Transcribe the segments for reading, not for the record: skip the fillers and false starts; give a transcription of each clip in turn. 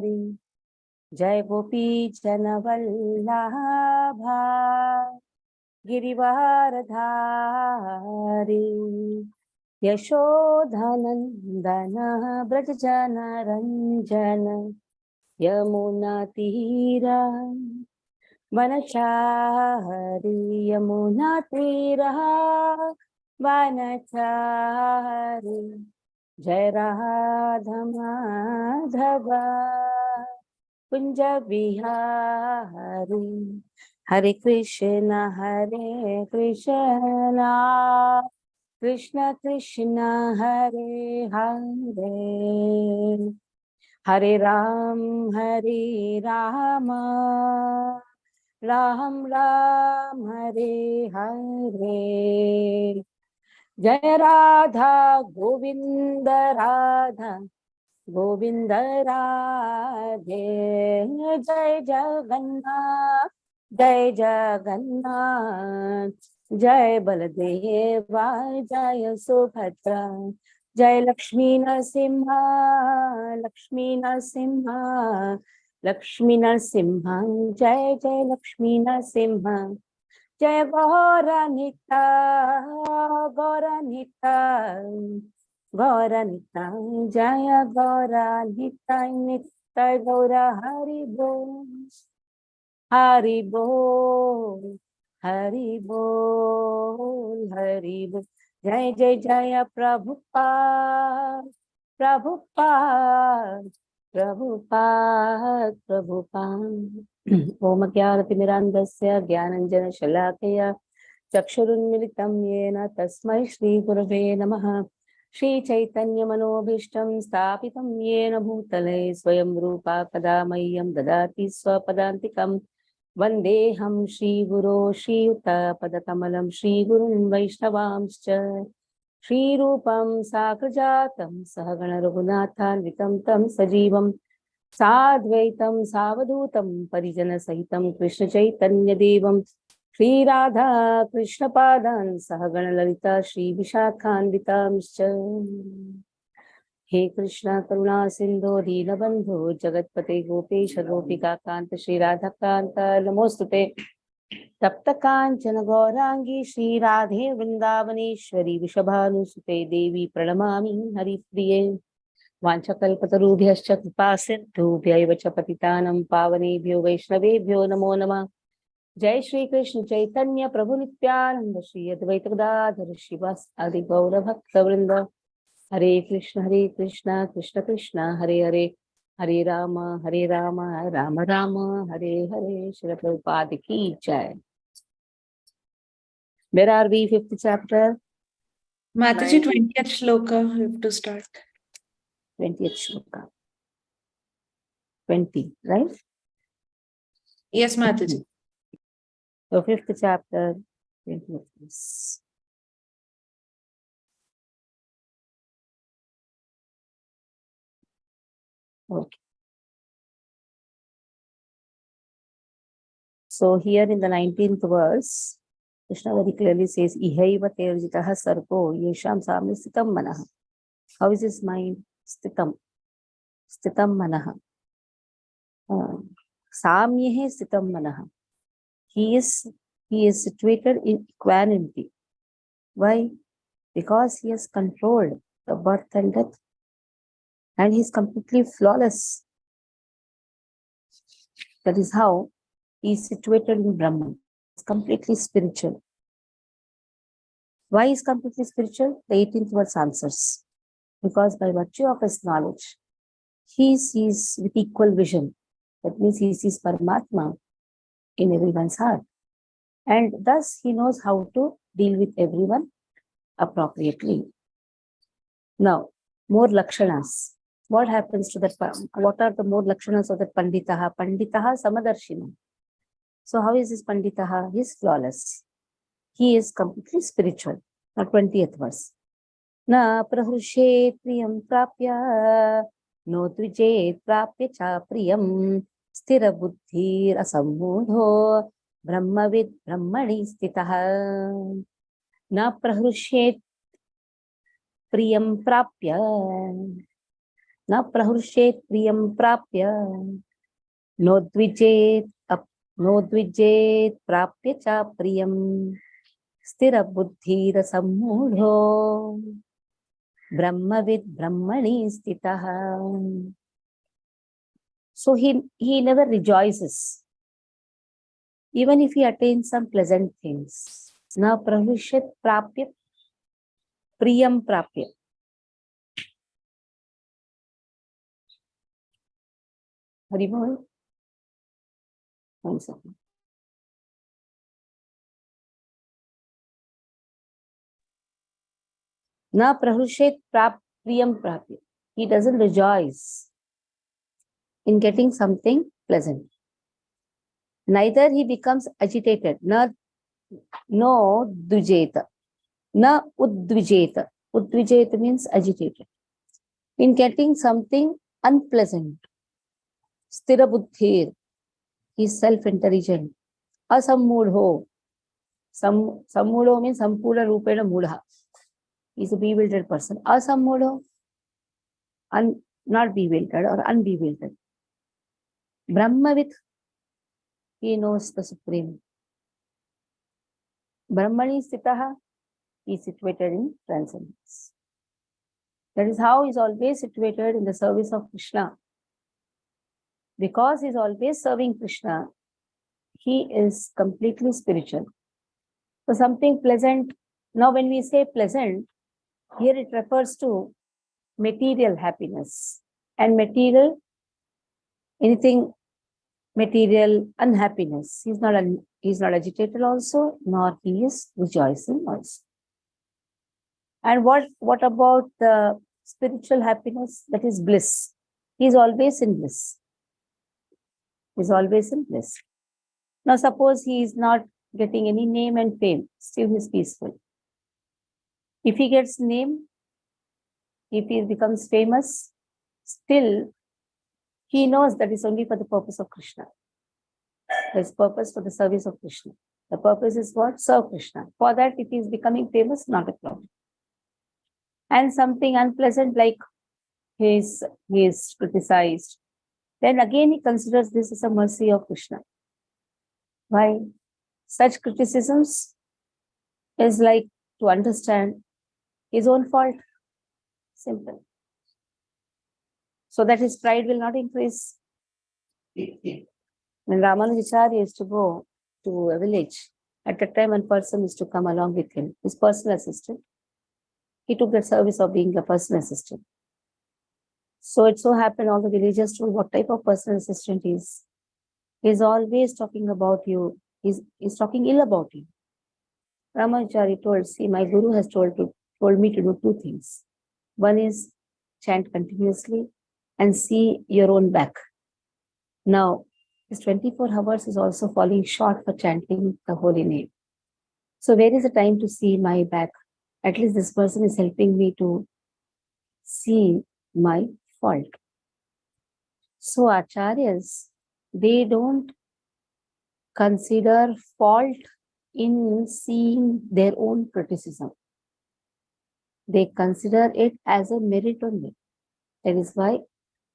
जय गोपी जन वल्लभा गिरिवारधारी यशोधनंदन ब्रज जन रंजन यमुना तीरा वनचारी यमुना तीरा वनचारी जय राधा माधव कुंज बिहारी हरे कृष्ण कृष्ण कृष्ण हरे हरे हरे राम राम राम हरे हरे जय राधा गोविंद राधा गोविंद राधे जय जगन्नाथ जय बलदेवा जय सुभद्रा जय लक्ष्मी नरसिंहा जय जय लक्ष्मी नरसिंहा जय गौरानिता जय गौरानिता नित्य गौरा हरि बोल हरि बोल हरि बोल हरि बोल जय जय जय प्रभुपाद ओम ज्ञानतिमिरान्धस्य ज्ञानञ्जनशलाकया चक्षुरुन्मिलितं येन तस्मै श्रीगुरवे नमः श्री चैतन्य मनोभीष्टं स्थापितं येन भूतले स्वयं रूपा कदा मह्यं ददाति स्वपदान्तिकं वन्देऽहं श्रीगुरो श्रीयुतपदकमलं श्रीगुरुन् वैष्णवांश्च श्रीरूपं साग्रजातं सहगण रघुनाथान्वितं तं सजीवं साद्वैतं सावधूतं परिजनसहितं कृष्ण चैतन्यदेवं श्री राधा कृष्ण पादान् सहगण ललिता श्री विशाखान्वितांश्च हे कृष्ण करुणा सिंधो दीनबंधो जगत्पते गोपेश गोपिका कांत श्री राधा कांत नमोस्तुते तप्त कांचन गौरांगी श्री राधे वृंदावनेश्वरी वृषभानुसुते देवी प्रणमामि हरिप्रिये वाञ्छकल्पतरुभ्यश्च कृपा सिन्धुभ्यैव च पतितानं पावनेभ्यो वैष्णवेभ्यो नमो नमः जय श्री कृष्ण चैतन्य प्रभु नित्यानंद श्री अद्वैत गदाधर श्रीवासादि गौर भक्त वृंद हरे कृष्ण कृष्ण कृष्ण हरे हरे हरे राम राम राम हरे हरे। श्रील प्रभुपाद की जय। Where are we? 5th chapter. Mataji, 20th shloka. You have to start. 20th shloka. 20, right? Yes, Mataji. So 5th chapter, 20th verse. Okay. So here in the 19th verse, Krishna very clearly says, Ihaiva terjitaha sarpo yesham samya stitam manaha. How is his mind? Stitam manaha. Samyehe stitam manaha. He is situated in equanimity. Why? Because he has controlled the birth and death. And he is completely flawless. That is how he is situated in Brahman. It's completely spiritual. Why is completely spiritual? The 18th verse answers. Because by virtue of his knowledge, he sees with equal vision. That means he sees Paramatma in everyone's heart. And thus he knows how to deal with everyone appropriately. Now, more lakshanas. What happens to that? What are the more lakshanas of that Panditaha? Panditaha Samadarshina. So how is this Panditaha? He is flawless. He is completely spiritual. Now 20th verse. Na prahrushet priyam prapya no tvijet prapya cha priyam sthira buddhir asammudho brahmavid brahmani stitaha. Na prahrushet priyam prapya. न प्रहृष्येत् प्रियं प्राप्य नोद्विजेत् प्राप्य च प्रियं स्थिरबुद्धिरसम्मूढो ब्रह्मविद् ब्रह्मणि स्थितः. So he never rejoices, even if he attains some pleasant things. Na pravishyat prapya priyam prapya. Haribol. 1 second. Na pravishyat priyam prapya. He doesn't rejoice in getting something pleasant. Neither he becomes agitated. No dvijeta. Na udvijeta. Udvijeta means agitated. In getting something unpleasant. Sthira buddhir. He is self-intelligent. Asammudho. Sammudho means sampura rupena mudha. He is a bewildered person. Asammudho. Not bewildered or unbewildered. Brahmavit. He knows the Supreme. Brahmani sthitaha. He is situated in transcendence. That is how he is always situated in the service of Krishna. Because he is always serving Krishna, he is completely spiritual. So something pleasant. Now when we say pleasant, here it refers to material happiness and material, anything material unhappiness. He's not agitated also, nor he is rejoicing also. And what about the spiritual happiness? That is bliss. He is always in bliss. He is always in bliss. Now suppose he is not getting any name and fame, still he is peaceful. If he gets name, if he becomes famous, still he knows that is only for the purpose of Krishna. His purpose for the service of Krishna. The purpose is what? Serve Krishna. For that, if he is becoming famous, not a problem. And something unpleasant like he is criticized, then again he considers this as a mercy of Krishna. Why? Such criticisms is like to understand his own fault. Simple. So that his pride will not increase. When Ramanujacharya used to go to a village, at that time one person used to come along with him, his personal assistant. He took the service of being a personal assistant. So it so happened all the villagers told what type of personal assistant he is. He is always talking about you. He's talking ill about you. Ramanujacharya told, see, my guru has told me to do 2 things. One is chant continuously and see your own back. Now, this 24 hours is also falling short for chanting the holy name. So where is the time to see my back? At least this person is helping me to see my fault. So acharyas, they don't consider fault in seeing their own criticism. They consider it as a merit only. That is why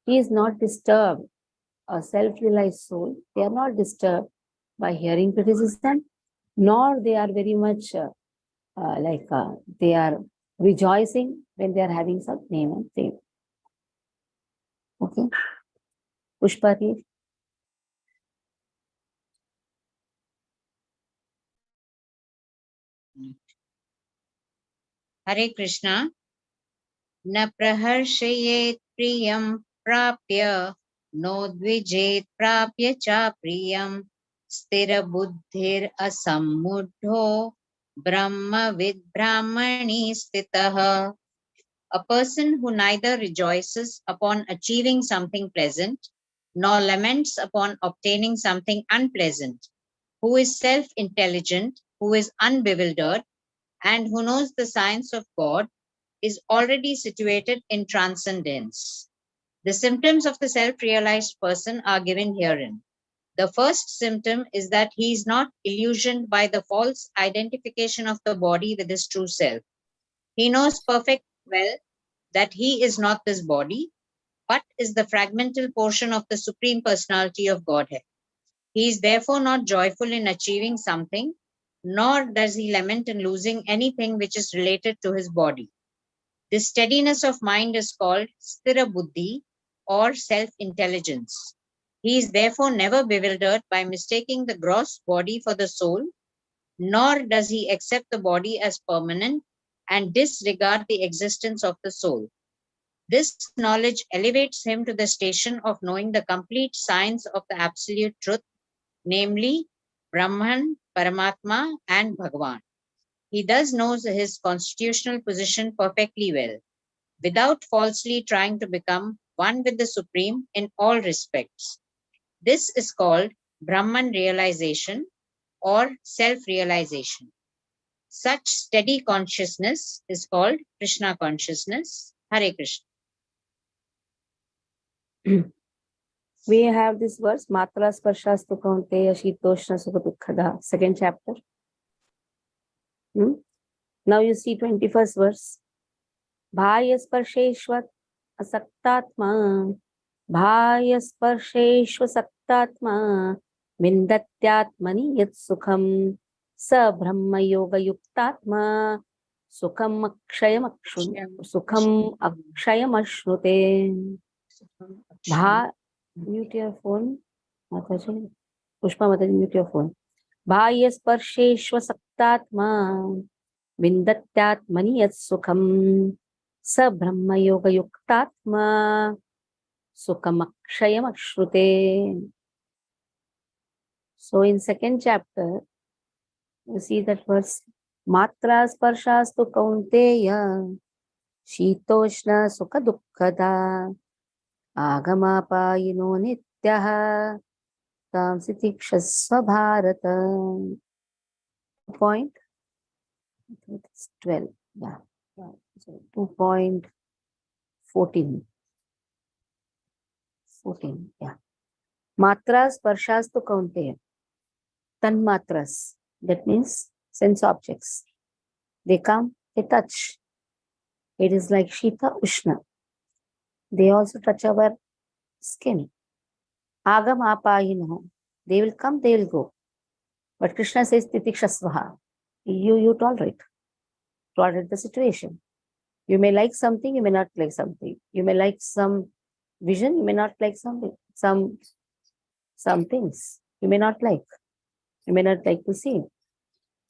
he is not disturbed. A self-realized soul, they are not disturbed by hearing criticism, nor they are very much they are rejoicing when they are having some name and fame. Okay. Pushpati. Hare Krishna. न प्रहर्षयेत् प्रियं प्राप्य नोद्विजेत् प्राप्य च प्रियं स्थिरबुद्धिरसम्मुढो ब्रह्मविद् ब्राह्मणि स्थितः. A person who neither rejoices upon achieving something pleasant nor laments upon obtaining something unpleasant, who is self-intelligent, who is unbewildered, and who knows the science of God, is already situated in transcendence. The symptoms of the self-realized person are given herein. The first symptom is that he is not illusioned by the false identification of the body with his true self. He knows perfectly well that he is not this body, but is the fragmental portion of the Supreme Personality of Godhead. He is therefore not joyful in achieving something, nor does he lament in losing anything which is related to his body. This steadiness of mind is called sthira buddhi or self-intelligence. He is therefore never bewildered by mistaking the gross body for the soul, nor does he accept the body as permanent and disregard the existence of the soul. This knowledge elevates him to the station of knowing the complete science of the absolute truth, namely Brahman, Paramatma, and Bhagavan. He thus knows his constitutional position perfectly well, without falsely trying to become one with the Supreme in all respects. This is called Brahman realization or self-realization. Such steady consciousness is called Krishna consciousness. Hare Krishna. We have this verse, Matra Sparshastu Kaunteya Shitoshna Sukha Dukkhada, second chapter. Now you see 21st verse. Bhaya Sparsheshvat Asaktatma Bhaya Sparsheshva Saktatma Vindatyatmani Yat Sukham Sa Brahma Yoga Yuktatma Sukham Akshayam Ashrute. Mute your phone. Mataji. Pushpa Mataji, mute your phone. Bhaya Sparsheshva Saktatma Vindatyatmani Yat Sukham Sa Brahma Yoga Yuktatma Sukham Akshayam Ashrute. So in second chapter, you see that verse, Matra Sparshastu Kaunteya Shitoshna Sukha Dukkhada Agamapayino Nityaha Tam Sitikshasva Bharata. Point 12. Yeah. 2.14. 14. Yeah. Matras Parshastu Kaunteya. Tanmatras. That means sense objects. They come, they touch. It is like Shita Ushna. They also touch our skin. Agam apayino. They will come, they will go. But Krishna says titikshasvaha. You tolerate. Tolerate the situation. You may like something, you may not like something. You may like some vision, you may not like something. Some things you may not like. You may not like to see.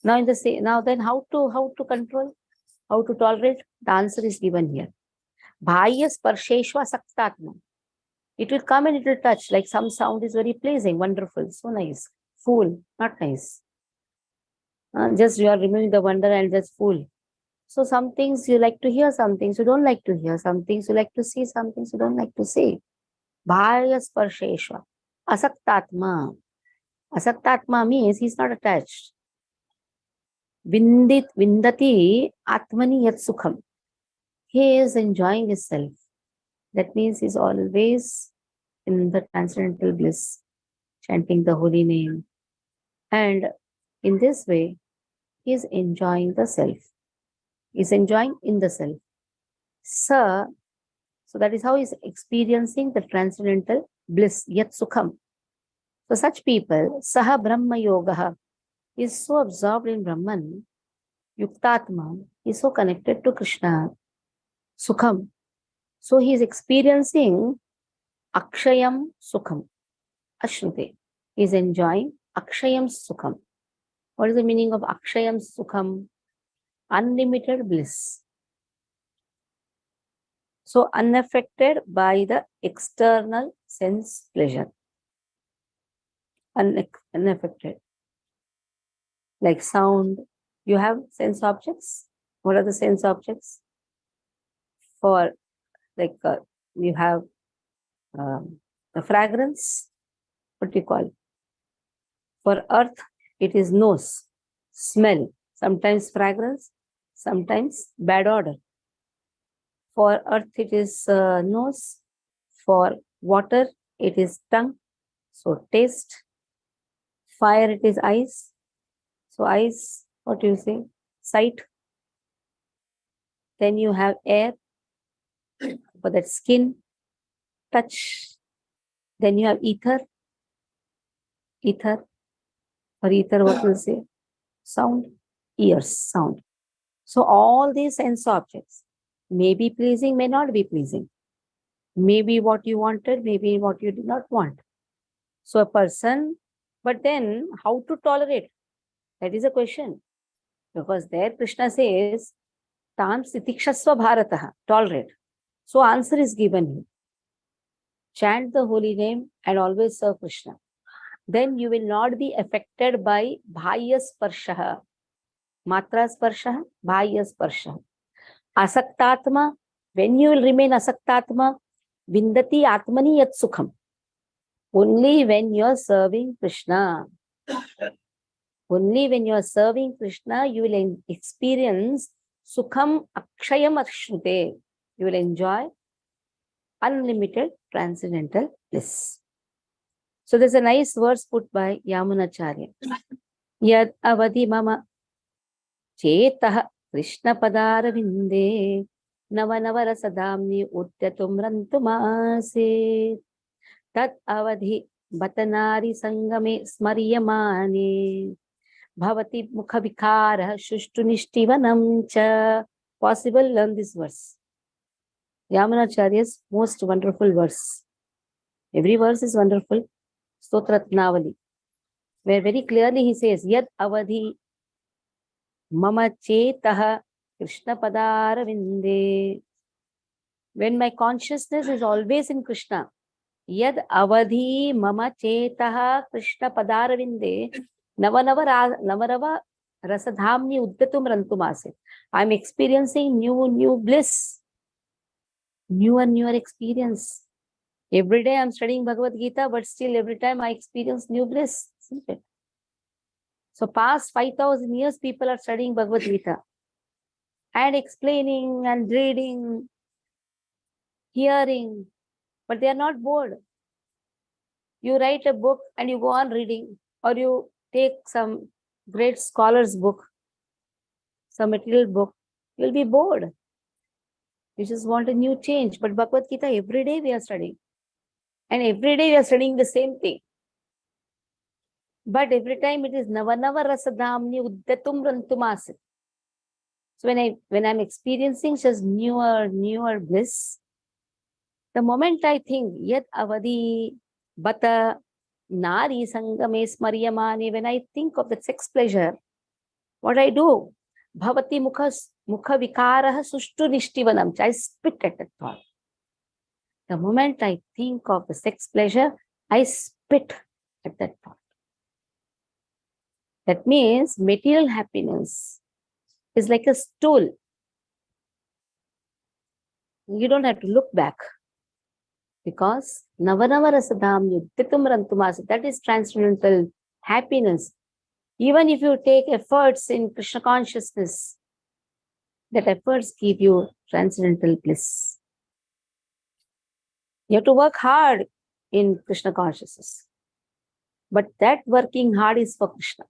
Now then how to control? How to tolerate? The answer is given here. Bhaya sparsheshva saktatma. It will come and it will touch, like some sound is very pleasing, wonderful, so nice. Fool, not nice. Just you are removing the wonder and just fool. So some things you like to hear, some things you don't like to hear, some things you like to see, some things you don't like to see. Bhaya sparsheshva. Asaktatma. Asaktatma means he's not attached. Vindati atmani yat sukham. He is enjoying himself. That means he's always in the transcendental bliss, chanting the holy name. And in this way, he is enjoying the self. He is enjoying in the self. So that is how he is experiencing the transcendental bliss, yat sukham. So such people, saha brahma yogaha, is so absorbed in Brahman, yuktatma, is so connected to Krishna, sukham. So he is experiencing akshayam sukham, ashrute. He is enjoying akshayam sukham. What is the meaning of akshayam sukham? Unlimited bliss. So unaffected by the external sense pleasure. Unaffected. Like sound. You have sense objects. What are the sense objects? For like you have the fragrance. What do you call it? For earth, it is nose, smell, sometimes fragrance, sometimes bad odor. For earth, it is nose. For water, it is tongue. So taste. Fire, it is eyes. So eyes, what do you say? Sight. Then you have air for that skin. touch. Then you have ether. Ether. For ether, what will say? Sound. Ears, sound. So all these sense objects may be pleasing, may not be pleasing. Maybe what you wanted, maybe what you did not want. So a person, but then how to tolerate? That is a question. Because there Krishna says, Tam sitikshasva bharataha, tolerate. So answer is given here. Chant the holy name and always serve Krishna. Then you will not be affected by bhaya sparshaha. Matra sparshaha, bhaya sparshaha. Asaktatma, when you will remain asaktatma, vindati atmani yat sukham. Only when you are serving Krishna. Only when you are serving Krishna, you will experience sukham akshayam ashrute. You will enjoy unlimited transcendental bliss. So there's a nice verse put by Yamunacharya. Yad avadi mama chetah Krishna padara vinde navanavara sadamni udyatum rantumase tat avadhi batanari sangame smaryamane bhavati mukha vikara shushtu nishtivanam cha. Possible, learn this verse. Yamunacharya's most wonderful verse. Every verse is wonderful. Stotratnavali, where very clearly he says, Yad avadhi mama chetah Krishna padara vinde. When my consciousness is always in Krishna, Yad avadhi mama chetah Krishna padara vinde, navarava rasadhamni uddatum rantumase. I'm experiencing new bliss, newer experience. Every day I'm studying Bhagavad Gita, but still every time I experience new bliss, isn't it? So past 5,000 years, people are studying Bhagavad Gita and explaining and reading, hearing, but they are not bored. You write a book and you go on reading, or you take some great scholar's book, some material book, you'll be bored. You just want a new change. But Bhagavad Gita, every day we are studying. And every day we are studying the same thing. But every time it is navanava rasadhamni uddatum rantumasit. So when I'm experiencing just newer bliss, the moment I think yat avadi bata nari sangame smaryamani, when I think of the sex pleasure, what I do? Bhavati mukha vikaraha sushtu nishtivanam. I spit at that thought. The moment I think of the sex pleasure, I spit at that thought. That means material happiness is like a stool. You don't have to look back, because navanava rasadham yudhitum rantumasa, that is transcendental happiness. Even if you take efforts in Krishna consciousness, that efforts give you transcendental bliss. You have to work hard in Krishna consciousness. But that working hard is for Krishna.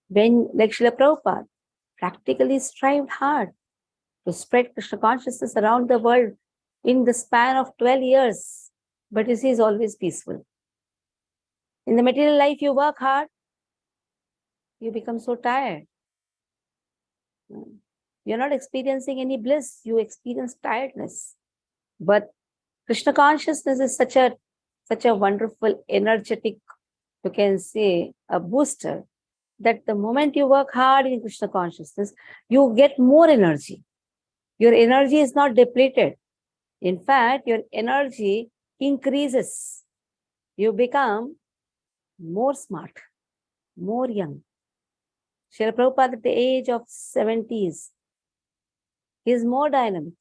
When, like Srila Prabhupada, practically strived hard to spread Krishna consciousness around the world in the span of 12 years. But you see, he's always peaceful. In the material life, you work hard, you become so tired. You're not experiencing any bliss, you experience tiredness. But Krishna consciousness is such a wonderful, energetic, you can say, a booster, that the moment you work hard in Krishna consciousness, you get more energy. Your energy is not depleted. In fact, your energy increases. You become more smart, more young. Srila Prabhupada at the age of 70s is more dynamic,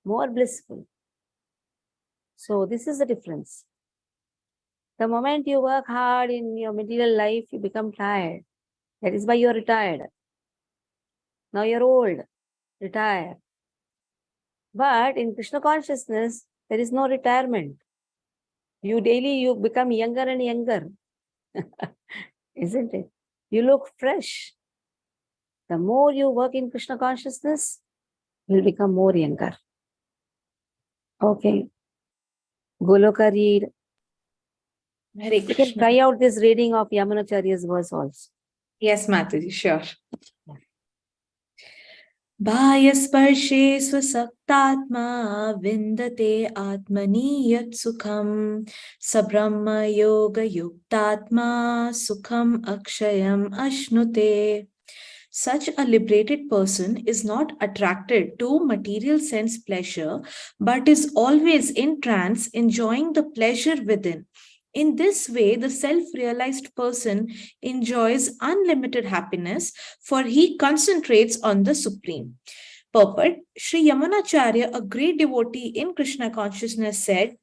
more blissful. So this is the difference. The moment you work hard in your material life, you become tired. That is why you're retired. Now you're old, retire. But in Krishna consciousness, there is no retirement. You become younger and younger. Isn't it? You look fresh. The more you work in Krishna consciousness, you'll become more younger. Okay. Goloka read. Hare You can Krishna. try out this reading of Yamunacharya's verse also. Yes, Mataji, sure. बाह्यस्पर्शे स्वसक्तात्मा विन्दते आत्मनि यत् सुखं स ब्रह्मयोगयुक्तात्मा सुखम् अक्षयम् अश्नुते. Such a liberated person is not attracted to material sense pleasure, but is always in trance, enjoying the pleasure within. In this way, the self realized person enjoys unlimited happiness, for he concentrates on the Supreme. Purport: Sri Yamunacharya, a great devotee in Krishna consciousness, said,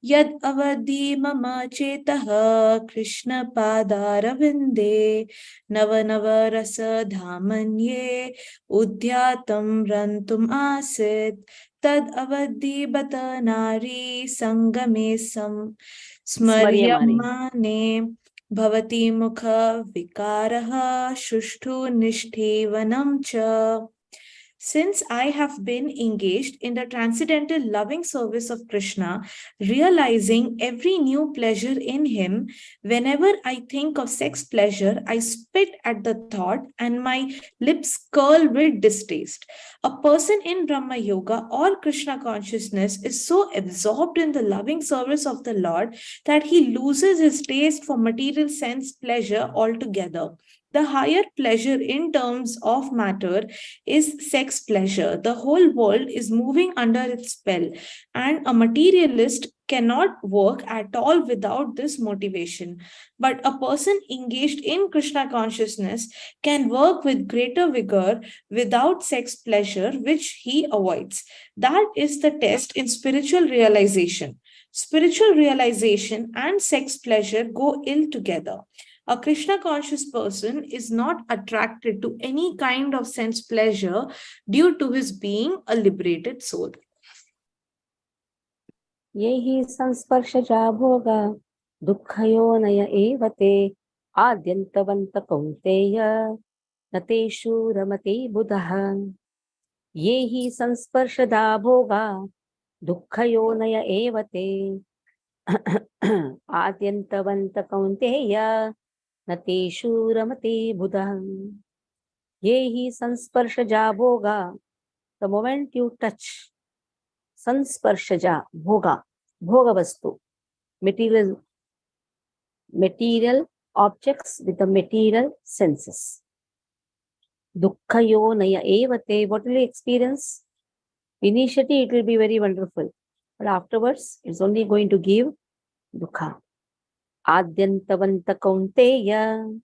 Yad avadi mama chetah Krishna padaravinde nava nava rasa dhamanye udhyatam rantum asit tad avadi bata nari sangame Smaryamane. स्मर्यमाने भवति मुख विकारः शुष्ठु निष्ठेवनं च. Since I have been engaged in the transcendental loving service of Krishna, realizing every new pleasure in him, whenever I think of sex pleasure, I spit at the thought and my lips curl with distaste. A person in Brahma Yoga or Krishna consciousness is so absorbed in the loving service of the Lord that he loses his taste for material sense pleasure altogether. The higher pleasure in terms of matter is sex pleasure. The whole world is moving under its spell, and a materialist cannot work at all without this motivation. But a person engaged in Krishna consciousness can work with greater vigor without sex pleasure, which he avoids. That is the test in spiritual realization. Spiritual realization and sex pleasure go ill together. A Krishna conscious person is not attracted to any kind of sense pleasure due to his being a liberated soul. Yehi sansparshaja bhoga dukkhayo evate adyantavanta kaunteya nateshu ramate buddha. Yehi sansparshada bhoga dukkhayo evate adyantavanta kaunteya nateshu ramate buddha. Yehi sansparshaja bhoga. The moment you touch sansparshaja bhoga, bhoga vastu, material objects with the material senses. Dukkhayo naya evate, what will you experience? Initially it will be very wonderful, but afterwards it's only going to give dukkha. Adyantavanta kaunteya.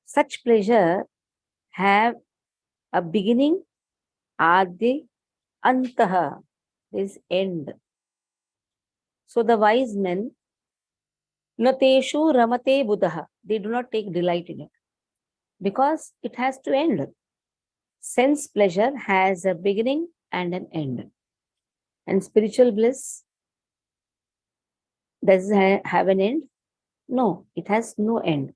Such pleasure have a beginning, adi, antaha, is end. So the wise men, nateshu ramate buddha, they do not take delight in it because it has to end. Sense pleasure has a beginning and an end. And spiritual bliss, does it have an end? No, it has no end.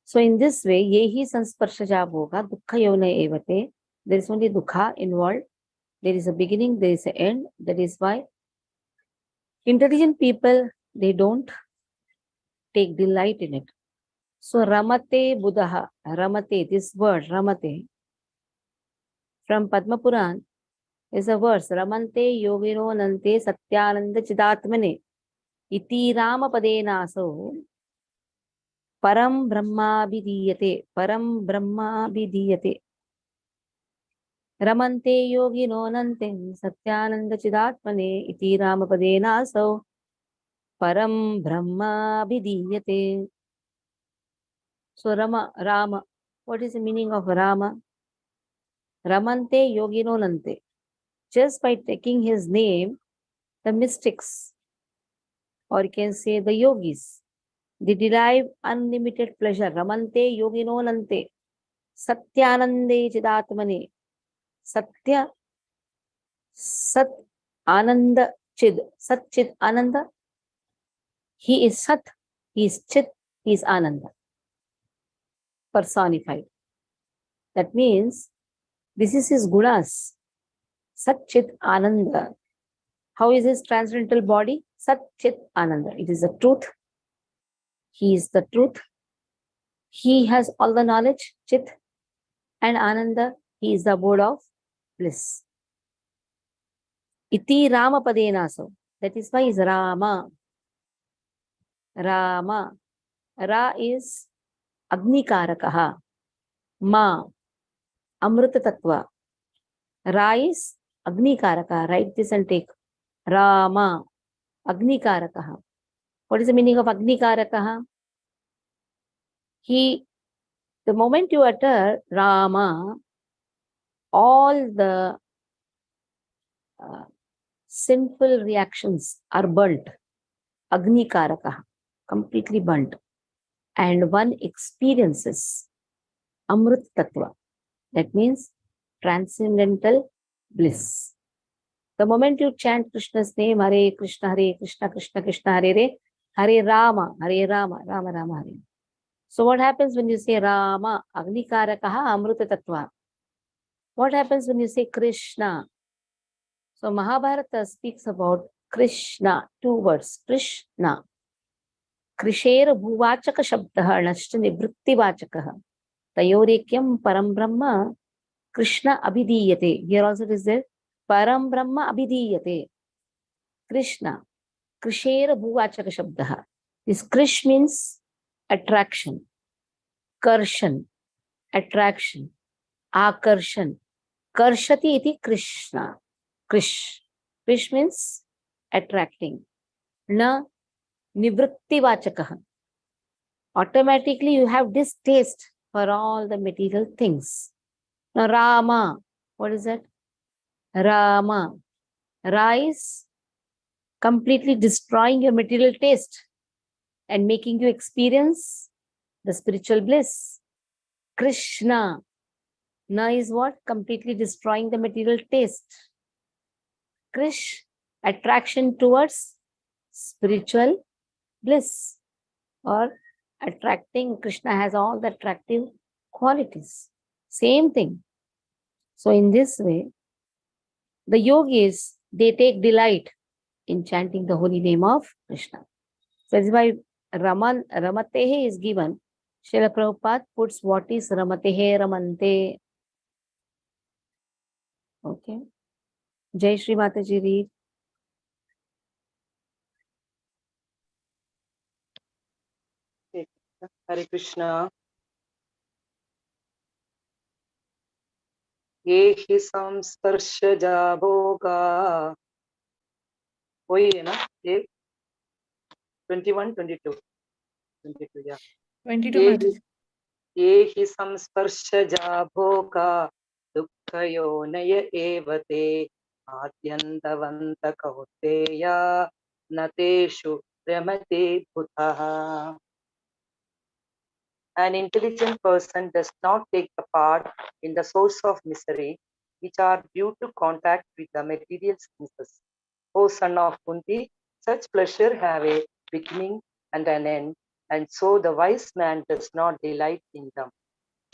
So in this way, yehi sansparshaja bhoga dukkha yona evate, there is only dukkha involved. There is a beginning, there is an end. That is why intelligent people, they don't take delight in it. So ramate buddha, ramate, this word ramate, from Padma Puran is a verse, ramante yogino nante satyananda chidatmane iti rama padenaso param brahma vidiyate, param brahma vidiyate. Ramante yogino nante satyananda chidatmane iti rama padenaso param brahma vidiyate. So Rama, what is the meaning of Rama? Ramante yogino nante. Just by taking his name, the mystics, or you can say the yogis, they derive unlimited pleasure. Ramante yogino nante. Satyanande chidatmane. Satya, Sat, Ananda, Chid. Sat, Chid, Ananda. He is Sat, he is Chit, he is Ananda. Personified. That means this is his gunas. Sat, Chit, Ananda. How is his transcendental body? Sat Chit Ananda. It is the truth. He is the truth. He has all the knowledge, Chit, and Ananda. He is the abode of bliss. Iti Rama Padenaso. That is why is Rama. Rama. Ra is Agni Karakaha. Ma. Amrita Tattva. Ra is Agni Karaka. Write this and take. Rama. Agni Karakaha. What is the meaning of Agni Karakaha? The moment you utter Rama, all the sinful reactions are burnt. Agni Karakaha. Completely burnt. And one experiences Amrit Tattva. That means transcendental bliss. The moment you chant Krishna's name, Hare Krishna, Krishna Krishna, Hare Rama, Rama Rama, Hare. So what happens when you say Rama, Agni Karakaha, Amrita Tattva? What happens when you say Krishna? So Mahabharata speaks about Krishna, 2 words, Krishna. Krishera Bhuvachaka Shabdaha, Nashta Nivritti Vachakaha. Tayorekyam Param Brahma, Krishna Abhidiyate. Here also it is there, Param Brahma Abhidiyate. Krishna. Krishera Bhuvachaka Shabdaha. This Krish means attraction. Karshan, attraction. Akarshan. Karshati iti Krishna. Krish. Krish means attracting. Na nivritti vachakaha. Automatically you have distaste for all the material things. Now Rama, what is that? Rama. Ra is completely destroying your material taste and making you experience the spiritual bliss. Krishna. Na is what? Completely destroying the material taste. Krish, attraction towards spiritual bliss or attracting. Krishna has all the attractive qualities. Same thing. So in this way, the yogis, they take delight in chanting the holy name of Krishna. So that's why Ramatehe is given. Srila Prabhupada puts what is Ramatehe, Ramante. Okay. Jai Shri Mataji, read. Hare Krishna. Ye hi samsparshaja bhoga. Woi hai na? Ye 21, 22. 22, yeah. 22 Ye Mataji. Ye hi samsparshaja bhoga. Dukkhayo naya evate. Adyantavanta kauteya. Nateshu ramate bhutaha. An intelligent person does not take the part in the source of misery, which are due to contact with the material senses. O son of Kunti, such pleasure have a beginning and an end, and so the wise man does not delight in them.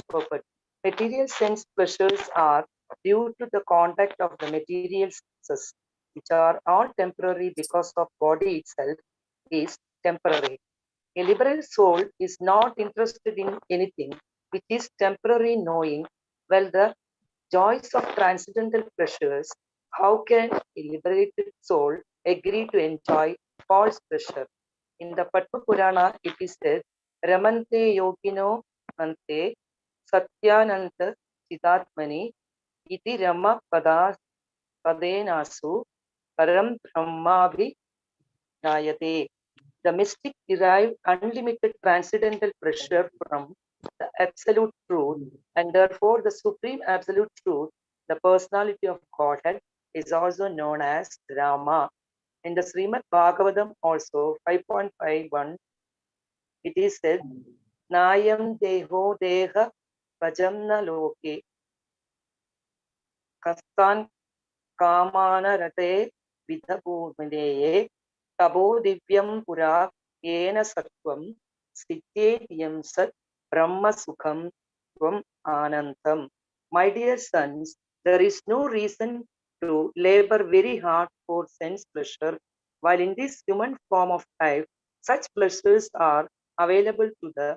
Purport. Material sense pleasures are due to the contact of the material senses, which are all temporary because of body itself is temporary. A liberal soul is not interested in anything which is temporary, knowing well the joys of transcendental pleasures. How can a liberated soul agree to enjoy false pleasure? In the Padma Purana, it is said, Ramante yogino ante satyananta chidatmani iti rama padenasu param brahmabhi jayate. The mystic derive unlimited transcendental pressure from the absolute truth, and therefore the supreme absolute truth, the personality of Godhead, is also known as Rama. In the Srimad Bhagavatam also 5.51, it is said, Nayam deho deha bhajamna loke kastan kamana rate vidhabhumideye tabo divyam pura yena sattvam siddhyam sat brahma sukham tvam anantam. My dear sons, there is no reason to labor very hard for sense pleasure, while in this human form of life, such pleasures are available to the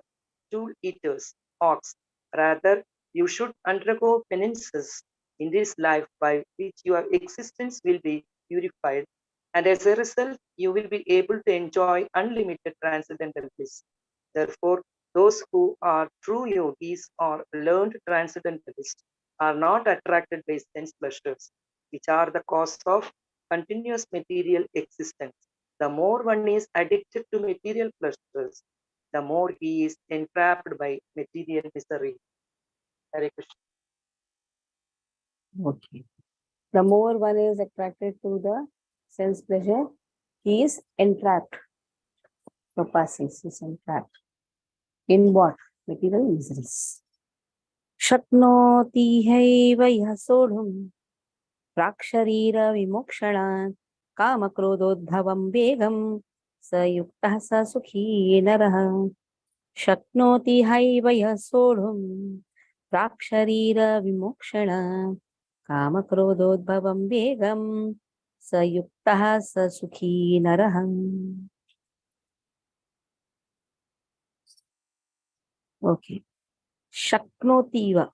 tool eaters, ox. Rather, you should undergo penances in this life by which your existence will be purified, and as a result, you will be able to enjoy unlimited transcendental bliss. Therefore, those who are true yogis or learned transcendentalists are not attracted by sense pleasures, which are the cause of continuous material existence. The more one is addicted to material pleasures, the more he is entrapped by material misery. Hare Krishna. Okay. The more one is attracted to the sense pleasure, he is entrapped. Prabhupada says he is entrapped. In what? Material miseries. Shaknoti have यः सोढुम् प्राक्शरीर विमोक्षणात् कामक्रोधोद्भवं वेगं स युक्तः स सुखी नरः. शक्नोति have यः सोढुम् प्राक्शरीर विमोक्षणात् कामक्रोधोद्भवं वेगं स युक्तः स सुखी नरः. Okay. Shaknotiva.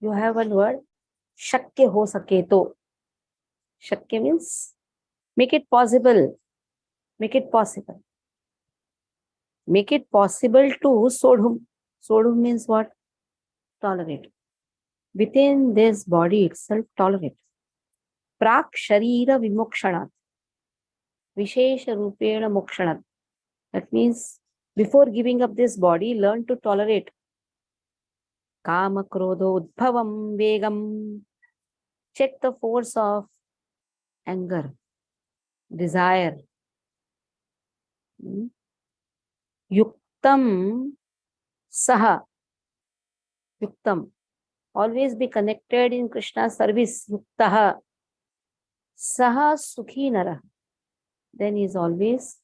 You have one word. Shakya ho sake to. Shakya means make it possible. Make it possible. Make it possible to sodhum. Sodhum means what? Tolerate. Within this body itself, tolerate. Prak sharira vimokshanat. Vishesha rupena mokshanat. That means before giving up this body, learn to tolerate. Kama krodho udbhavam vegam. Check the force of anger, desire. Yuktam saha. Yuktam. Always be connected in Krishna's service. Yuktaha. Saha sukhi nara. Then he is always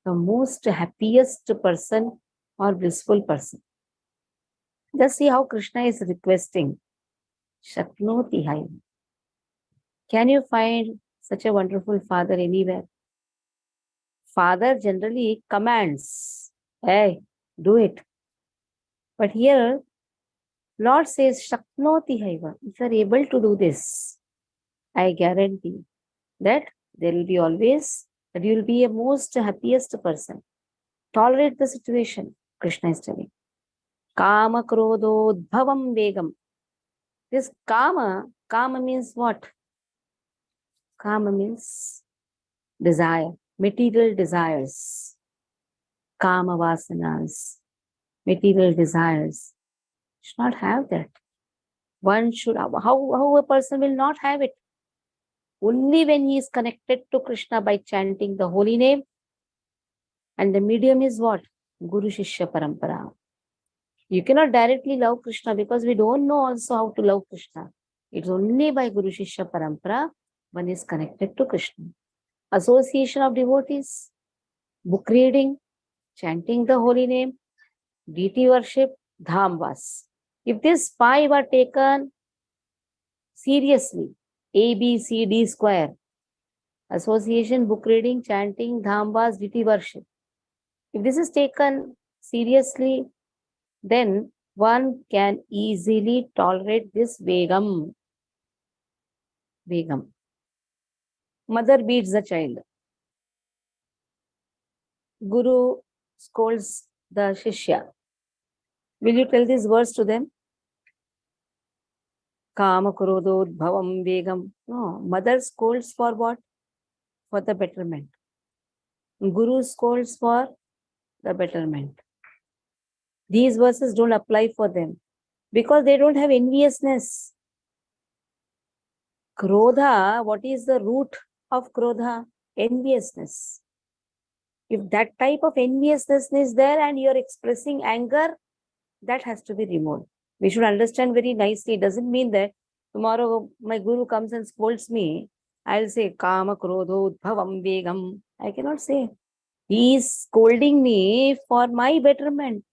the most happiest person or blissful person. Just see how Krishna is requesting. Shaknoti hai. Can you find such a wonderful father anywhere? Father generally commands, hey, do it. But here, Lord says, Shaknoti haiva. If you are able to do this, I guarantee that there will be always, that you will be a most happiest person. Tolerate the situation, Krishna is telling. Kama krodho udbhavam vegam. This kama means what? Kama means desire, material desires. Kama vasanas, material desires. Should not have that. One should, how a person will not have it? Only when he is connected to Krishna by chanting the holy name. And the medium is what? Guru Shishya Parampara. You cannot directly love Krishna because we don't know also how to love Krishna. It's only by Guru Shishya Parampara one is connected to Krishna. Association of devotees, book reading, chanting the holy name, deity worship, dhamvas. If these five are taken seriously, A, B, C, D square, association, book reading, chanting, dhamvas, deity worship. If this is taken seriously, then one can easily tolerate this vegam. Vegam. Mother beats the child. Guru scolds the Shishya. Will you tell this verse to them? Kama krodho udbhavam vegam. No. Mother scolds for what? For the betterment. Guru scolds for the betterment. These verses don't apply for them because they don't have enviousness. Krodha, what is the root of krodha? Enviousness. If that type of enviousness is there and you're expressing anger, that has to be removed. We should understand very nicely. It doesn't mean that tomorrow my guru comes and scolds me. I'll say, Kama krodho udbhavam vegam. I cannot say. He is scolding me for my betterment.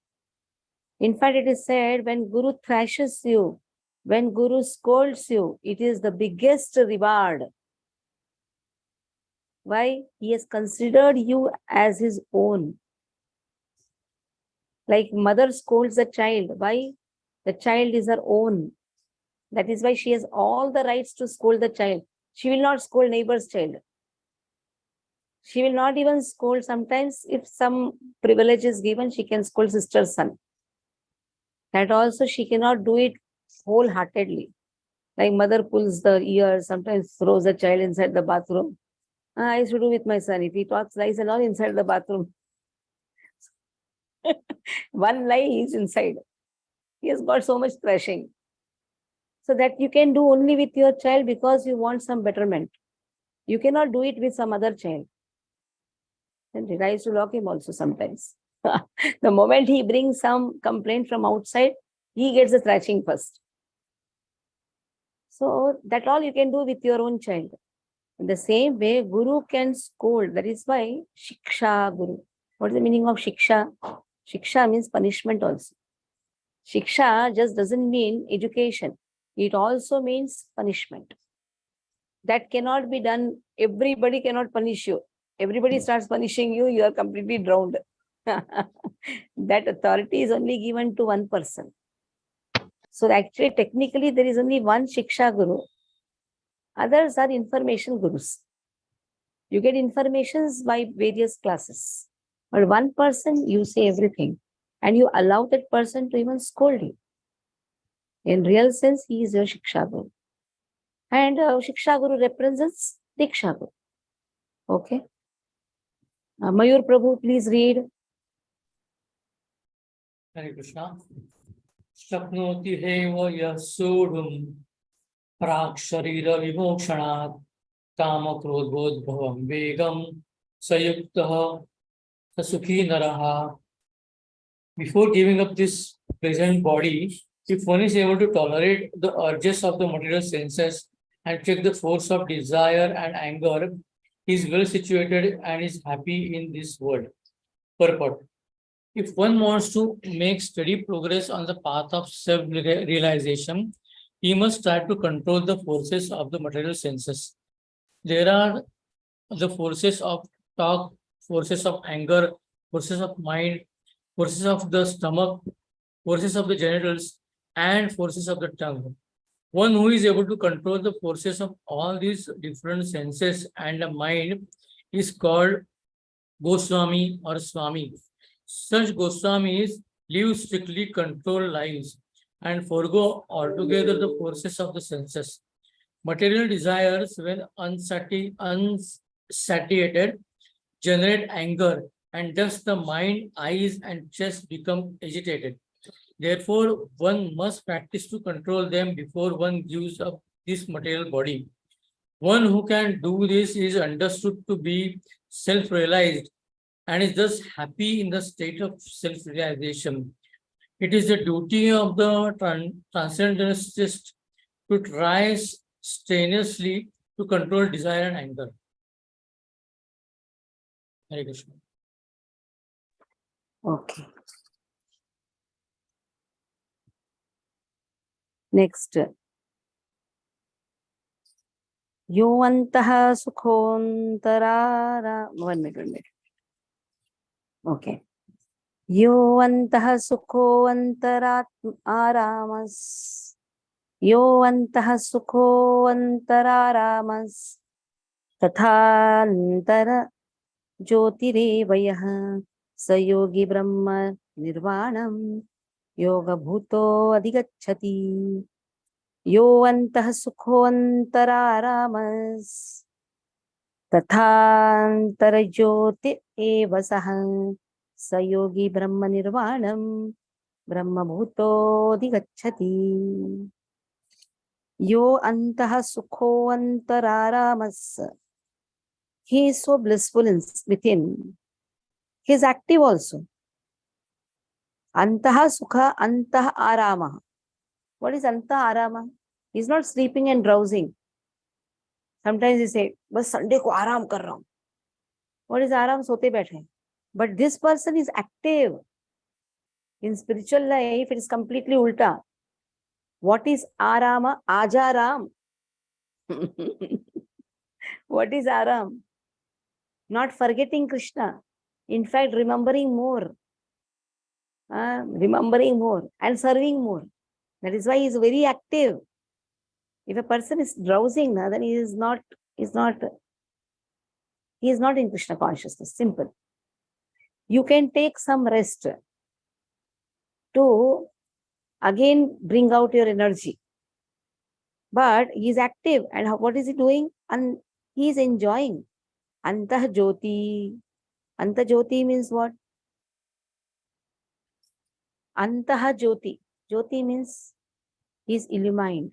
In fact, it is said when Guru thrashes you, when Guru scolds you, it is the biggest reward Why? He has considered you as his own. Like mother scolds the child. Why? The child is her own. That is why she has all the rights to scold the child. She will not scold neighbor's child. She will not even scold. Sometimes if some privilege is given, she can scold sister's son. That also she cannot do it wholeheartedly. Like mother pulls the ear, sometimes throws the child inside the bathroom. I used to do with my son. If he talks lies and all inside the bathroom, one lie is inside. He has got so much thrashing. So that you can do only with your child because you want some betterment. You cannot do it with some other child. And I used to lock him also sometimes. The moment he brings some complaint from outside, he gets the thrashing first. So that all you can do with your own child. In the same way, Guru can scold. That is why Shiksha Guru. What is the meaning of Shiksha? Shiksha means punishment also. Shiksha just doesn't mean education. It also means punishment. That cannot be done. Everybody cannot punish you. Everybody starts punishing you, you are completely drowned. That authority is only given to one person. So actually, technically, there is only one Shiksha Guru. Others are information gurus. You get informations by various classes. But one person, you say everything. And you allow that person to even scold you. In real sense, he is your Shiksha Guru. And Shiksha Guru represents Diksha Guru. Okay. Mayur Prabhu, please read. Hare Krishna. Shaknoti heva yasodhum prak sharira vimokshanat kama krodvodbhavam vegam sayuktaha sasukhi naraha. Before giving up this present body, if one is able to tolerate the urges of the material senses and check the force of desire and anger, he is well situated and is happy in this world. Purport. If one wants to make steady progress on the path of self-realization, he must try to control the forces of the material senses. There are the forces of talk, forces of anger, forces of mind, forces of the stomach, forces of the genitals, and forces of the tongue. One who is able to control the forces of all these different senses and the mind is called Goswami or Swami. Such Goswamis live strictly controlled lives and forego altogether the forces of the senses. Material desires, when unsatiated, generate anger, and thus the mind, eyes, and chest become agitated. Therefore, one must practice to control them before one gives up this material body. One who can do this is understood to be self-realized and is thus happy in the state of self-realization. It is the duty of the transcendentalist to try strenuously to control desire and anger. Hare Krishna. Okay. Next. Yovantah sukhontarara. 1 minute, 1 minute. Okay. Yovantah sukhoantarat aramas. Yovantah sukhoantararamas. Tathantara ज्योतिरेवयः स योगी ब्रह्म निर्वाणं योगभूतो अधिगच्छति यो अन्तः सुखोऽन्तरारामस् तथान्तरज्योति एव सः स योगी ब्रह्म निर्वाणं ब्रह्मभूतो अधिगच्छति यो अन्तः सुखोऽन्तरारामस्. He is so blissful within. He is active also. Antaha sukha, antaha arama. What is antaha arama? He is not sleeping and drowsing. Sometimes he say, "Bas Sunday ko aaram kar raha hu." What is aaram? Sote baithe. But this person is active. In spiritual life, it is completely ulta. What is arama? Ajaram. What is aram? not forgetting Krishna. In fact, remembering more and serving more. That is why he is very active. If a person is drowsing, then he is not in Krishna consciousness. Simple. You can take some rest to again bring out your energy. But he is active. And what is he doing? And he is enjoying. Antah Jyoti. Antah Jyoti means what? Antah Jyoti. Jyoti means he is illumined.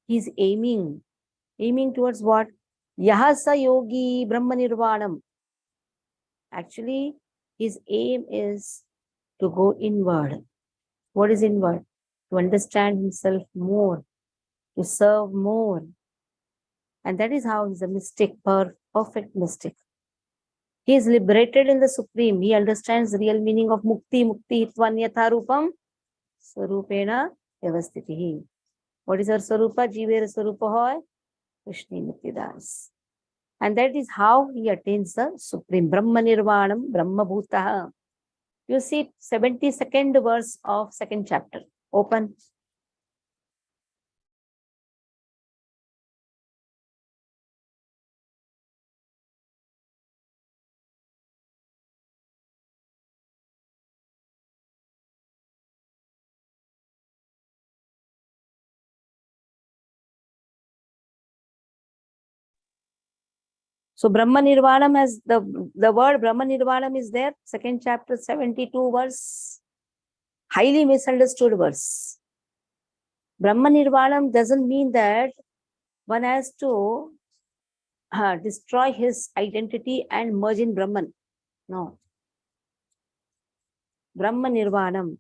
He is aiming. Aiming towards what? Yahasa yogi Brahma Nirvanam. Actually, his aim is to go inward. What is inward? To understand himself more, to serve more. And that is how he's a mystic, perfect mystic. He is liberated in the Supreme. He understands the real meaning of mukti. Mukti hitvanyatha rupam sarupena vyavastitihi. What is our sarupa? Jivera sarupa hoy Krishna Muktidas. And that is how he attains the Supreme. Brahma Nirvanam, Brahma Bhutaha. You see 72nd verse of 2nd chapter. Open. So Brahma Nirvanam has the word Brahma Nirvanam is there. 2nd chapter, 72 verse. Highly misunderstood verse. Brahma Nirvanam doesn't mean that one has to destroy his identity and merge in Brahman. No. Brahma Nirvanam.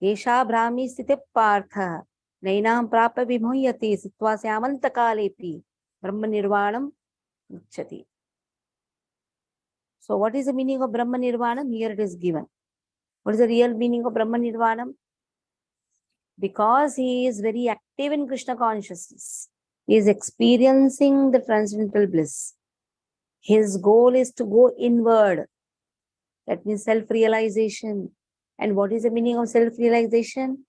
Yesha Brahmi Sthite Partha. Nainam Prapa Vimoyati Sitva Syamanta Kalepi. Brahma Nirvanam Uchati. So what is the meaning of Brahma Nirvanam? Here it is given. What is the real meaning of Brahma Nirvanam? Because he is very active in Krishna consciousness. He is experiencing the transcendental bliss. His goal is to go inward. That means self-realization. And what is the meaning of self-realization?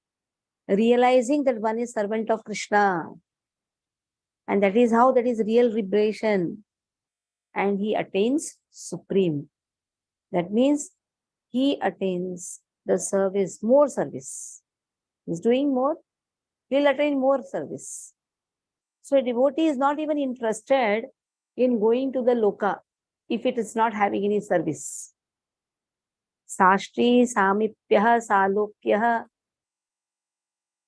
Realizing that one is servant of Krishna. And that is how that is real liberation. And he attains Supreme. That means he attains the service, more service. He's doing more, he'll attain more service. So a devotee is not even interested in going to the loka if it is not having any service. Shastri, samipyah, salokyaha,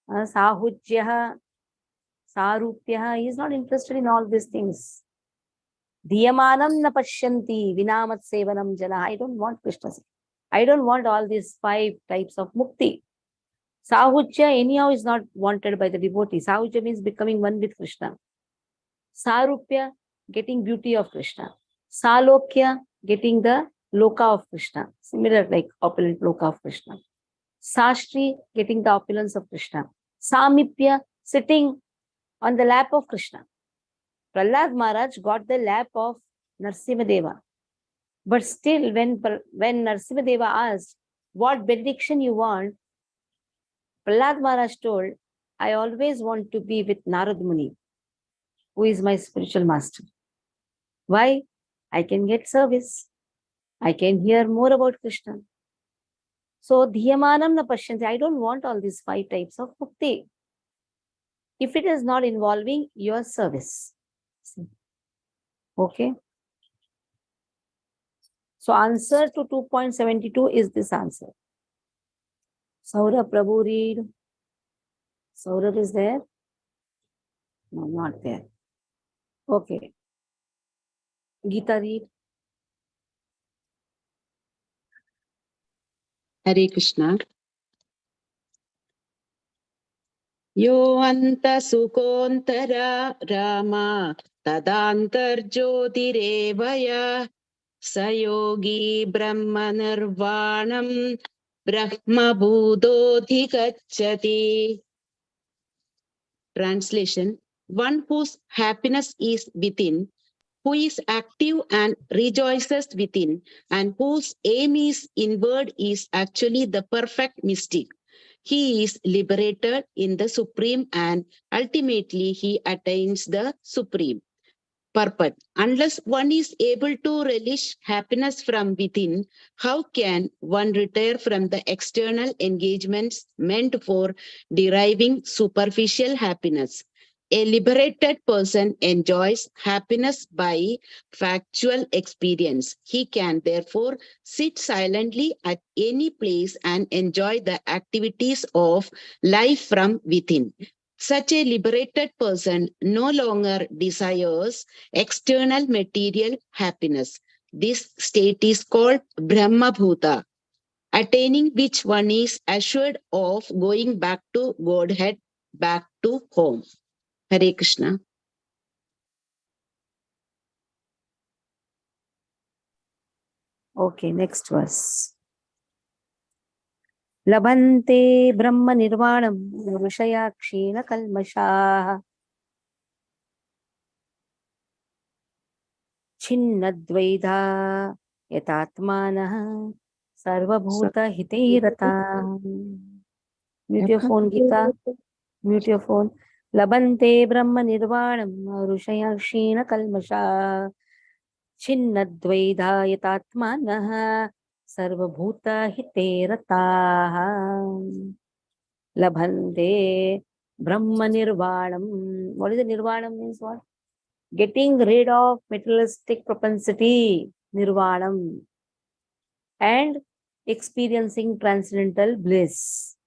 sahujyah, sarupyah. He is not interested in all these things. Dhiyamanam na pashyanti vinamat sevanam jana. I don't want Krishna. I don't want all these 5 types of mukti. Sahujya anyhow is not wanted by the devotee. Sahujya means becoming one with Krishna. Sarupya, getting beauty of Krishna. Salokya, getting the loka of Krishna. Similar like opulent loka of Krishna. Shastri, getting the opulence of Krishna. Samipya, sitting on the lap of Krishna. Prahlad Maharaj got the lap of Narsimhadeva. But still, when Narsimhadeva asked, what benediction you want? Prahlad Maharaj told, I always want to be with Narad Muni, who is my spiritual master. Why? I can get service. I can hear more about Krishna. So, Dhiyamanam na pashyanti. I don't want all these 5 types of mukti if it is not involving your service. Okay. So answer to 2.72 is this answer. Saurabh Prabhu read. Saurabh is there? No, not there. Okay. Gita read. Hare Krishna. Yo anta sukontara Rama tadantarjyotirevaya sayogi brahma nirvanam brahma bhudodhikacchati. Translation: one whose happiness is within who is active and rejoices within, and whose aim is inward, is actually the perfect mystic. He is liberated in the Supreme, and ultimately he attains the Supreme purpose. Unless one is able to relish happiness from within, how can one retire from the external engagements meant for deriving superficial happiness? A liberated person enjoys happiness by factual experience. He can therefore sit silently at any place and enjoy the activities of life from within. Such a liberated person no longer desires external material happiness. This state is called Brahma Bhuta, attaining which one is assured of going back to Godhead, back to home. Hare Krishna. Okay, next verse. Labhante Brahma Nirvanam Rushaya Kshina Kalmasha Chinnadvaida Yatatmana Sarvabhuta Hitairata. Mute your phone, Gita. Mute your phone. Labhante Brahma Nirvanam Rushaya Kshina Kalmasha Chinnadvaida Yatatmana Sarvabhuta Hitairata. Labhante Brahma Nirvanam. What is the Nirvanam means what? Getting rid of materialistic propensity, Nirvanam, and experiencing transcendental bliss.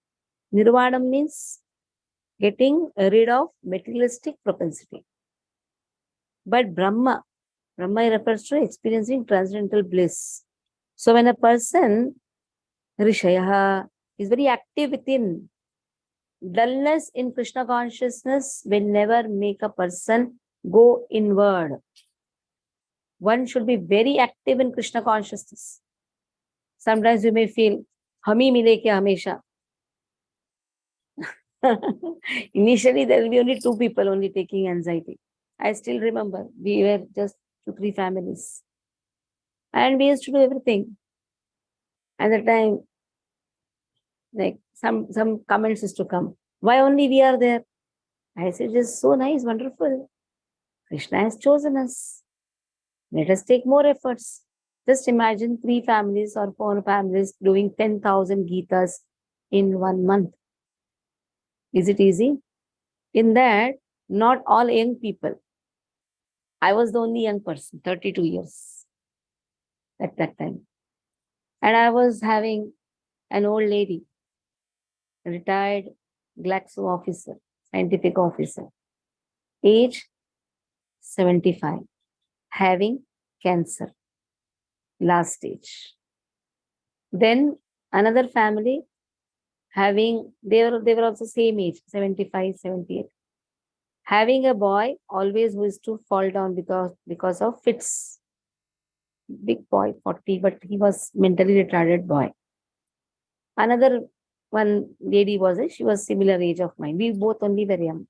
Nirvanam means getting rid of materialistic propensity. But Brahma refers to experiencing transcendental bliss. So when a person, Rishaya, is very active within, dullness in Krishna consciousness will never make a person go inward. One should be very active in Krishna consciousness. Sometimes you may feel, hum hi mile kya hamesha. Initially, there will be only 2 people only taking anxiety. I still remember we were just 2-3 families. And we used to do everything. At the time, like some comments used to come. Why only we are there? I said, just so nice, wonderful. Krishna has chosen us. Let us take more efforts. Just imagine 3 families or 4 families doing 10,000 Gitas in 1 month. Is it easy? In that, not all young people. I was the only young person, 32 years at that time. And I was having an old lady, retired Glaxo officer, scientific officer, age 75, having cancer, last stage. Then another family having, they were also same age, 75, 78. Having a boy always used to fall down because of fits. Big boy, 40, but he was mentally retarded boy. Another one lady she was similar age of mine. We both only very young.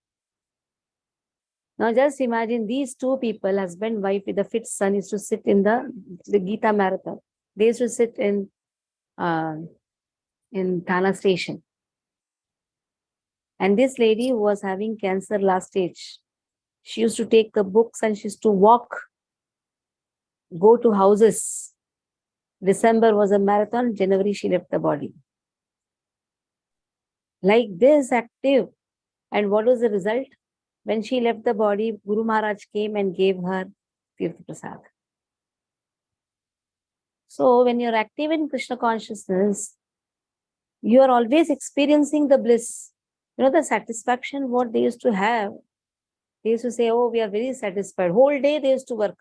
Now just imagine these 2 people, husband, wife with a fit son, used to sit in the Gita marathon. They used to sit in Thana station. And this lady who was having cancer last stage, she used to take the books and she used to walk, go to houses. December was a marathon, January she left the body. Like this, active. And what was the result? When she left the body, Guru Maharaj came and gave her Tirtha Prasad. So when you're active in Krishna consciousness, you are always experiencing the bliss. You know, the satisfaction what they used to have. They used to say, oh, we are very satisfied. Whole day they used to work.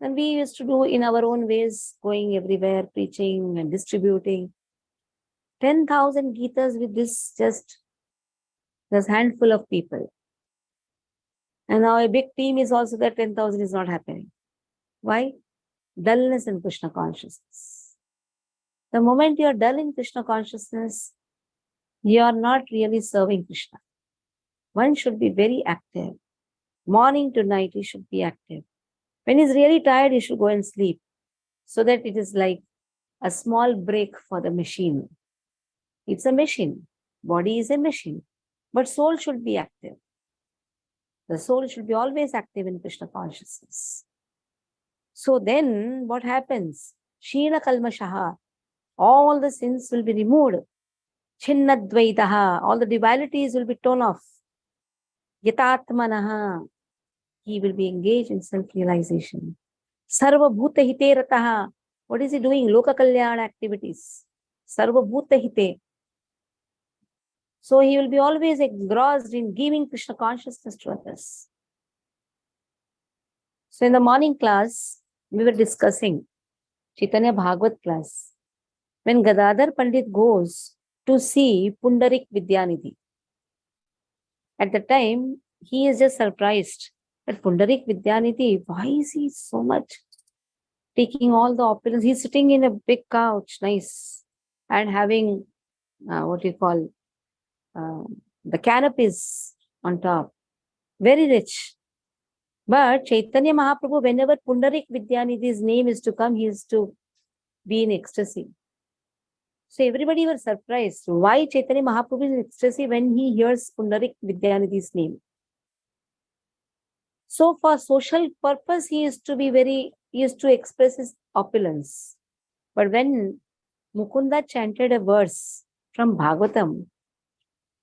And we used to do in our own ways, going everywhere, preaching and distributing. 10,000 Gitas with this handful of people. And now a big team is also there, 10,000 is not happening. Why? Dullness in Krishna consciousness. The moment you are dull in Krishna consciousness, you are not really serving Krishna. One should be very active. Morning to night, he should be active. When he's really tired, he should go and sleep, so that it is like a small break for the machine. It's a machine. Body is a machine. But soul should be active. The soul should be always active in Krishna consciousness. So then what happens? Shila kalmashaha. All the sins will be removed. Chinnadvaitaha. All the dualities will be torn off. Yatatmanaha. He will be engaged in self-realization. Sarva bhuta hite rataha. What is he doing? Loka kalyana activities. Sarva bhuta hite. So he will be always engrossed in giving Krishna consciousness to others. So in the morning class, we were discussing Chaitanya Bhagavat class. When Gadadhar Pandit goes to see Pundarik Vidyanidhi, at the time, he is just surprised that Pundarik Vidyanidhi, why is he so much taking all the opulence? He's sitting in a big couch, nice, and having the canopies on top, very rich. But Chaitanya Mahaprabhu, whenever Pundarik Vidyanidhi's name is to come, he is to be in ecstasy. So everybody was surprised. Why Chaitanya Mahaprabhu is in ecstasy when he hears Pundarik Vidyanidhi's name? So for social purpose, he is to express his opulence. But when Mukunda chanted a verse from Bhagavatam,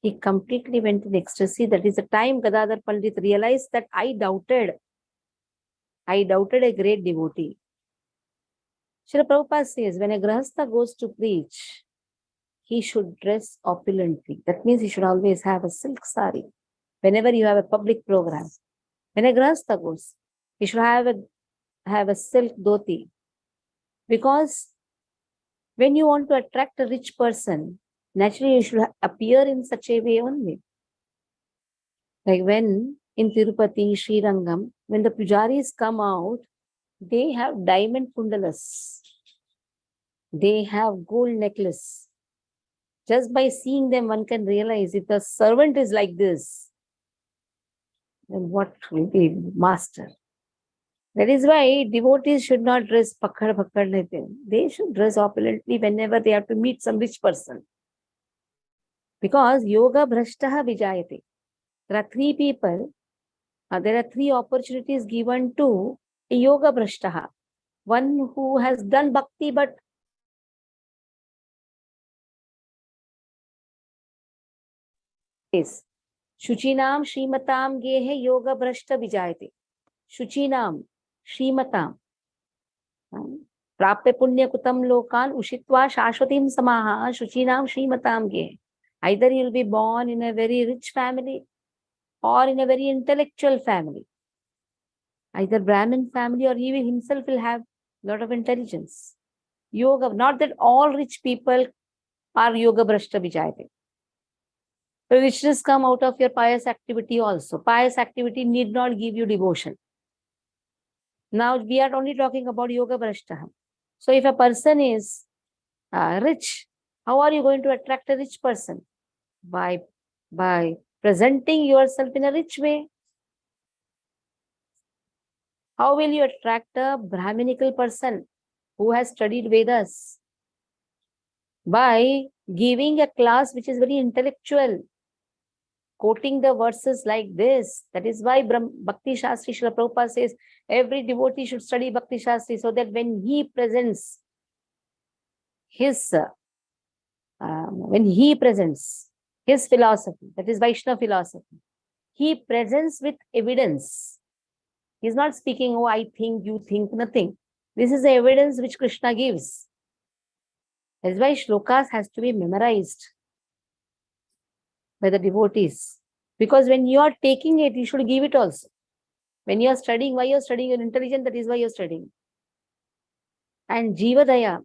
he completely went in ecstasy. That is the time Gadadhar Pandit realized that I doubted a great devotee. Srila Prabhupada says, when a grahastha goes to preach, he should dress opulently. That means he should always have a silk sari. Whenever you have a public program, when a grahastha goes, he should have a silk dhoti. Because when you want to attract a rich person, naturally you should appear in such a way only. Like when in Tirupati, Srirangam, when the pujaris come out, they have diamond kundalas. They have gold necklace. Just by seeing them, one can realize if the servant is like this, then what will be master? That is why devotees should not dress pakkad. They should dress opulently whenever they have to meet some rich person. Because yoga bhrashtaha vijayate. There are three people, there are three opportunities given to a yoga bhrashtaha. One who has done bhakti but is Shuchinam Shrimatam Gehe Yoga Bhrashta Vijayate. Shuchinam Shrimatam Prapya Punya Kutam Lokan Ushitva Shashwatim Samaha Shuchinam Shrimatam Gehe. Either he will be born in a very rich family or in a very intellectual family. Either Brahmin family or he himself will have a lot of intelligence. Yoga, not that all rich people are Yoga Bhrashta Vijayate. The richness come out of your pious activity also. Pious activity need not give you devotion. Now we are only talking about Yoga Bhrashtaha. So if a person is rich, how are you going to attract a rich person? By presenting yourself in a rich way. How will you attract a Brahminical person who has studied Vedas? By giving a class which is very intellectual, quoting the verses like this. That is why Bhakti Shastri Srila Prabhupada says every devotee should study Bhakti Shastri, so that when he presents his philosophy, that is Vaishnava philosophy, he presents with evidence. He is not speaking, oh, I think, you think, nothing. This is the evidence which Krishna gives. That is why shlokas has to be memorized by the devotees. Because when you are taking it, you should give it also. When you are studying, why you are studying? You are intelligent, that is why you are studying. And Jiva Daya,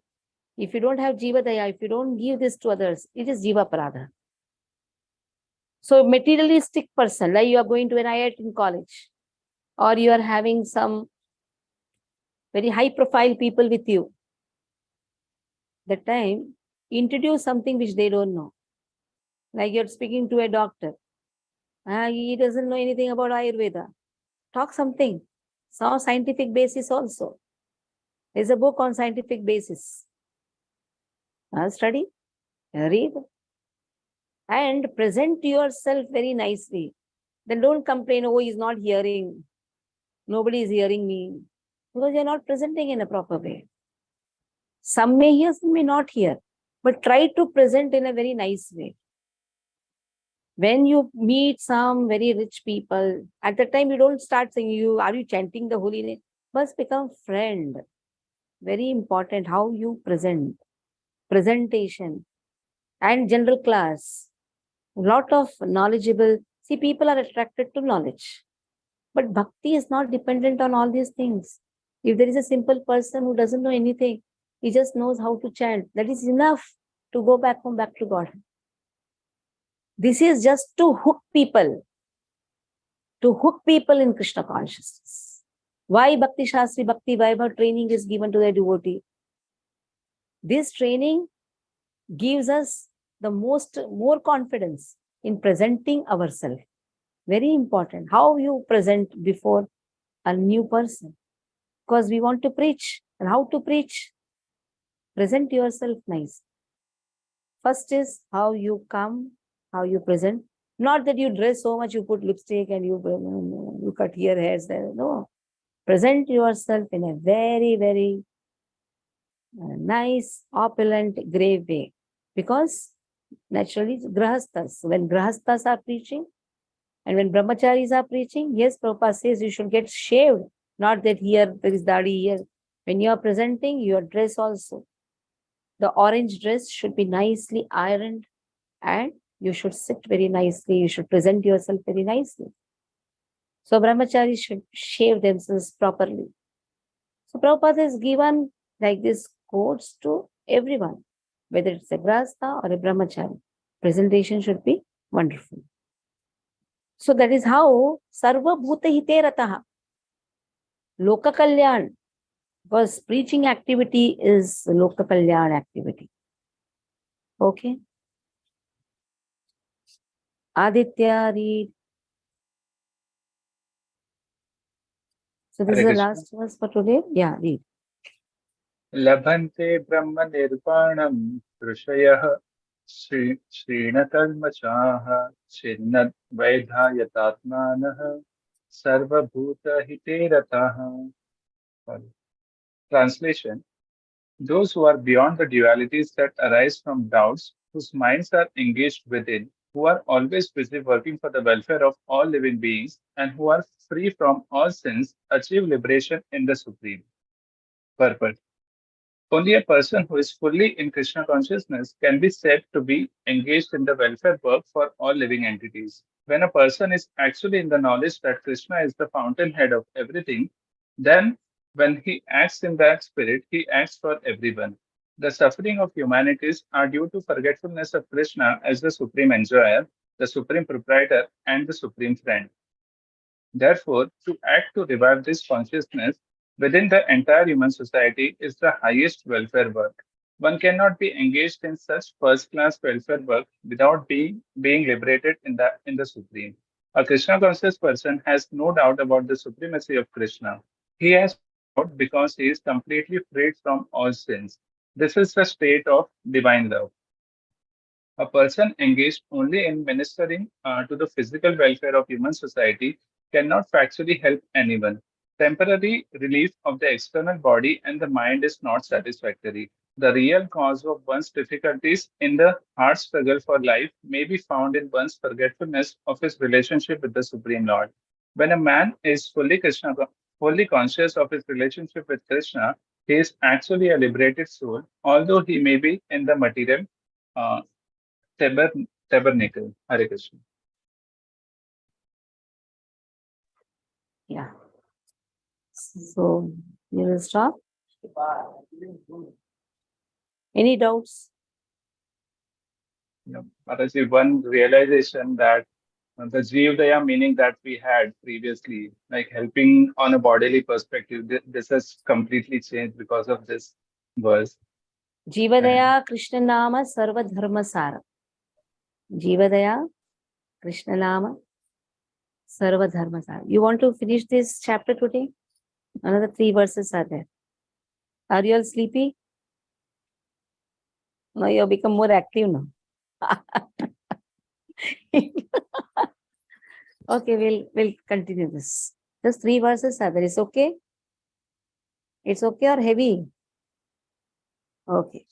if you don't have Jiva Daya, if you don't give this to others, it is Jiva Paradha. So materialistic person, like you are going to an IIT in college, or you are having some very high profile people with you, that time, introduce something which they don't know. Like you're speaking to a doctor. He doesn't know anything about Ayurveda. Talk something. Some scientific basis also. There's a book on scientific basis. Study, read, and present yourself very nicely. Then don't complain, oh, he's not hearing. Nobody is hearing me. Because you're not presenting in a proper way. Some may hear, some may not hear. But try to present in a very nice way. When you meet some very rich people, at the time you don't start saying, are you chanting the holy name? Must become friend. Very important how you present. Presentation and general class. Lot of knowledgeable. See, people are attracted to knowledge. But bhakti is not dependent on all these things. If there is a simple person who doesn't know anything, he just knows how to chant. That is enough to go back home, back to God. This is just to hook people in Krishna consciousness. Why Bhakti Shastri, Bhakti Vaibhav training is given to the devotee? This training gives us the more confidence in presenting ourselves. Very important. How you present before a new person. Because we want to preach. And how to preach? Present yourself nice. First is how you come, how you present. Not that you dress so much, you put lipstick and you cut your hairs there. No. Present yourself in a very, very nice, opulent, grave way. Because naturally, grahasthas, when grahasthas are preaching and when brahmacharis are preaching, yes, Prabhupada says you should get shaved. Not that here there is dadi here. When you are presenting, your dress also. The orange dress should be nicely ironed and you should sit very nicely. You should present yourself very nicely. So brahmacharis should shave themselves properly. So Prabhupada has given like this codes to everyone, whether it's a grahastha or a brahmachari. Presentation should be wonderful. So that is how sarva bhuta hite rataha. Loka kalyan. Because preaching activity is Loka Kalyan activity. Okay. Aditya, read. So this is the last verse for today. Yeah, read. लभन्ते ब्रह्म निर्वाणं ऋषयः श्रीणकल्मषाः छिन्नद्वैधायतात्मानः सर्वभूतहिते रताः. Translation: those who are beyond the dualities that arise from doubts, whose minds are engaged within, who are always busy working for the welfare of all living beings, and who are free from all sins, achieve liberation in the Supreme. Purport: only a person who is fully in Krishna consciousness can be said to be engaged in the welfare work for all living entities. When a person is actually in the knowledge that Krishna is the fountainhead of everything, then when he acts in that spirit, he acts for everyone. The suffering of humanities are due to forgetfulness of Krishna as the supreme enjoyer, the supreme proprietor, and the supreme friend. Therefore, to act to revive this consciousness within the entire human society is the highest welfare work. One cannot be engaged in such first-class welfare work without being liberated in the Supreme. A Krishna conscious person has no doubt about the supremacy of Krishna. He has no doubt because he is completely freed from all sins. This is the state of divine love. A person engaged only in ministering to the physical welfare of human society cannot factually help anyone. Temporary relief of the external body and the mind is not satisfactory. The real cause of one's difficulties in the hard struggle for life may be found in one's forgetfulness of his relationship with the Supreme Lord. When a man is fully conscious of his relationship with Krishna, he is actually a liberated soul, although he may be in the material uh, tabernacle. Hare Krishna. Yeah. So you will stop. Any doubts? Yeah. Mataji, one realization that the Jivdaya meaning that we had previously, like helping on a bodily perspective, this has completely changed because of this verse. Jivadaya Krishna Nama Sarva Dharma Sara. Jivadaya Krishna Nama Sarva dharmas are. You want to finish this chapter today? Another 3 verses are there. Are you all sleepy? No, you have become more active now. Okay, we'll continue this. Just 3 verses are there. It's okay? It's okay or heavy? Okay.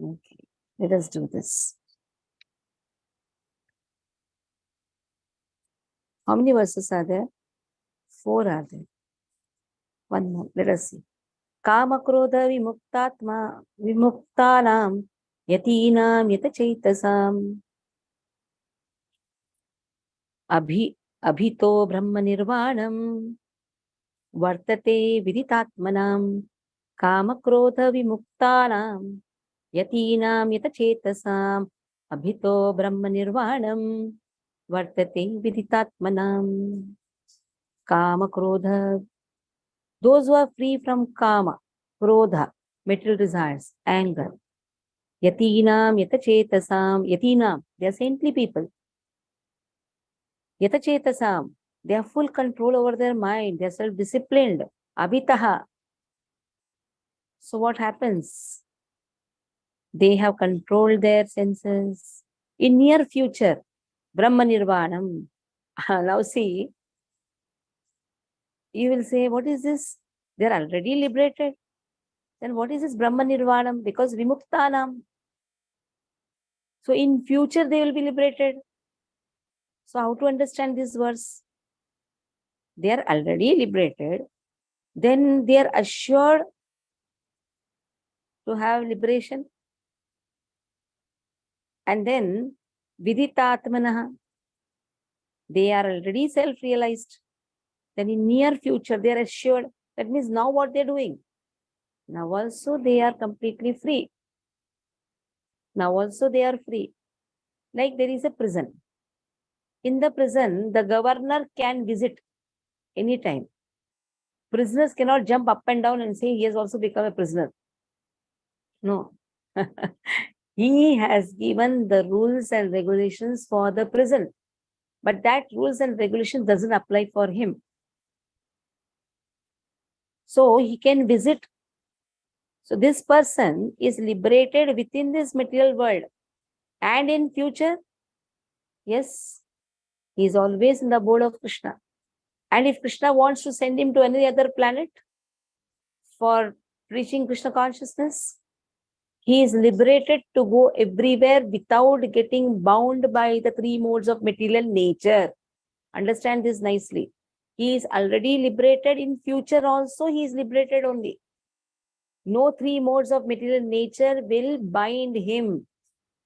Okay. Let us do this. How many verses are there? 4 are there. One more. Let us see. Kamakrodha vimuktatma vimuktanam yatinam yatachaitasam abhito brahma nirvanam vartate viditatmanam kamakrodha vimuktanam yatinam yatachetasam abhito brahma nirvanam vartate viditatmanam. Kamakrodha, those who are free from kama, krodha, material desires, anger. Yatinam yatachetasam, yatinam, they are saintly people. Yatachetasam, they have full control over their mind, they are self-disciplined. Abhitaha. So what happens? They have controlled their senses. In near future, Brahma Nirvanam. Now see, you will say, what is this? They are already liberated. Then what is this Brahma Nirvanam? Because Vimuktanam. So in future they will be liberated. So how to understand this verse? They are already liberated. Then they are assured to have liberation. And then Viditatmanaha, they are already self-realized. Then in near future they are assured. That means now what they are doing? Now also they are completely free. Now also they are free. Like there is a prison. In the prison, the governor can visit anytime. Prisoners cannot jump up and down and say he has also become a prisoner. No. He has given the rules and regulations for the prison. But that rules and regulation doesn't apply for him. So he can visit. So this person is liberated within this material world. And in future, yes, he is always in the abode of Krishna. And if Krishna wants to send him to any other planet for preaching Krishna consciousness, he is liberated to go everywhere without getting bound by the 3 modes of material nature. Understand this nicely. He is already liberated. In future also, he is liberated only. No 3 modes of material nature will bind him,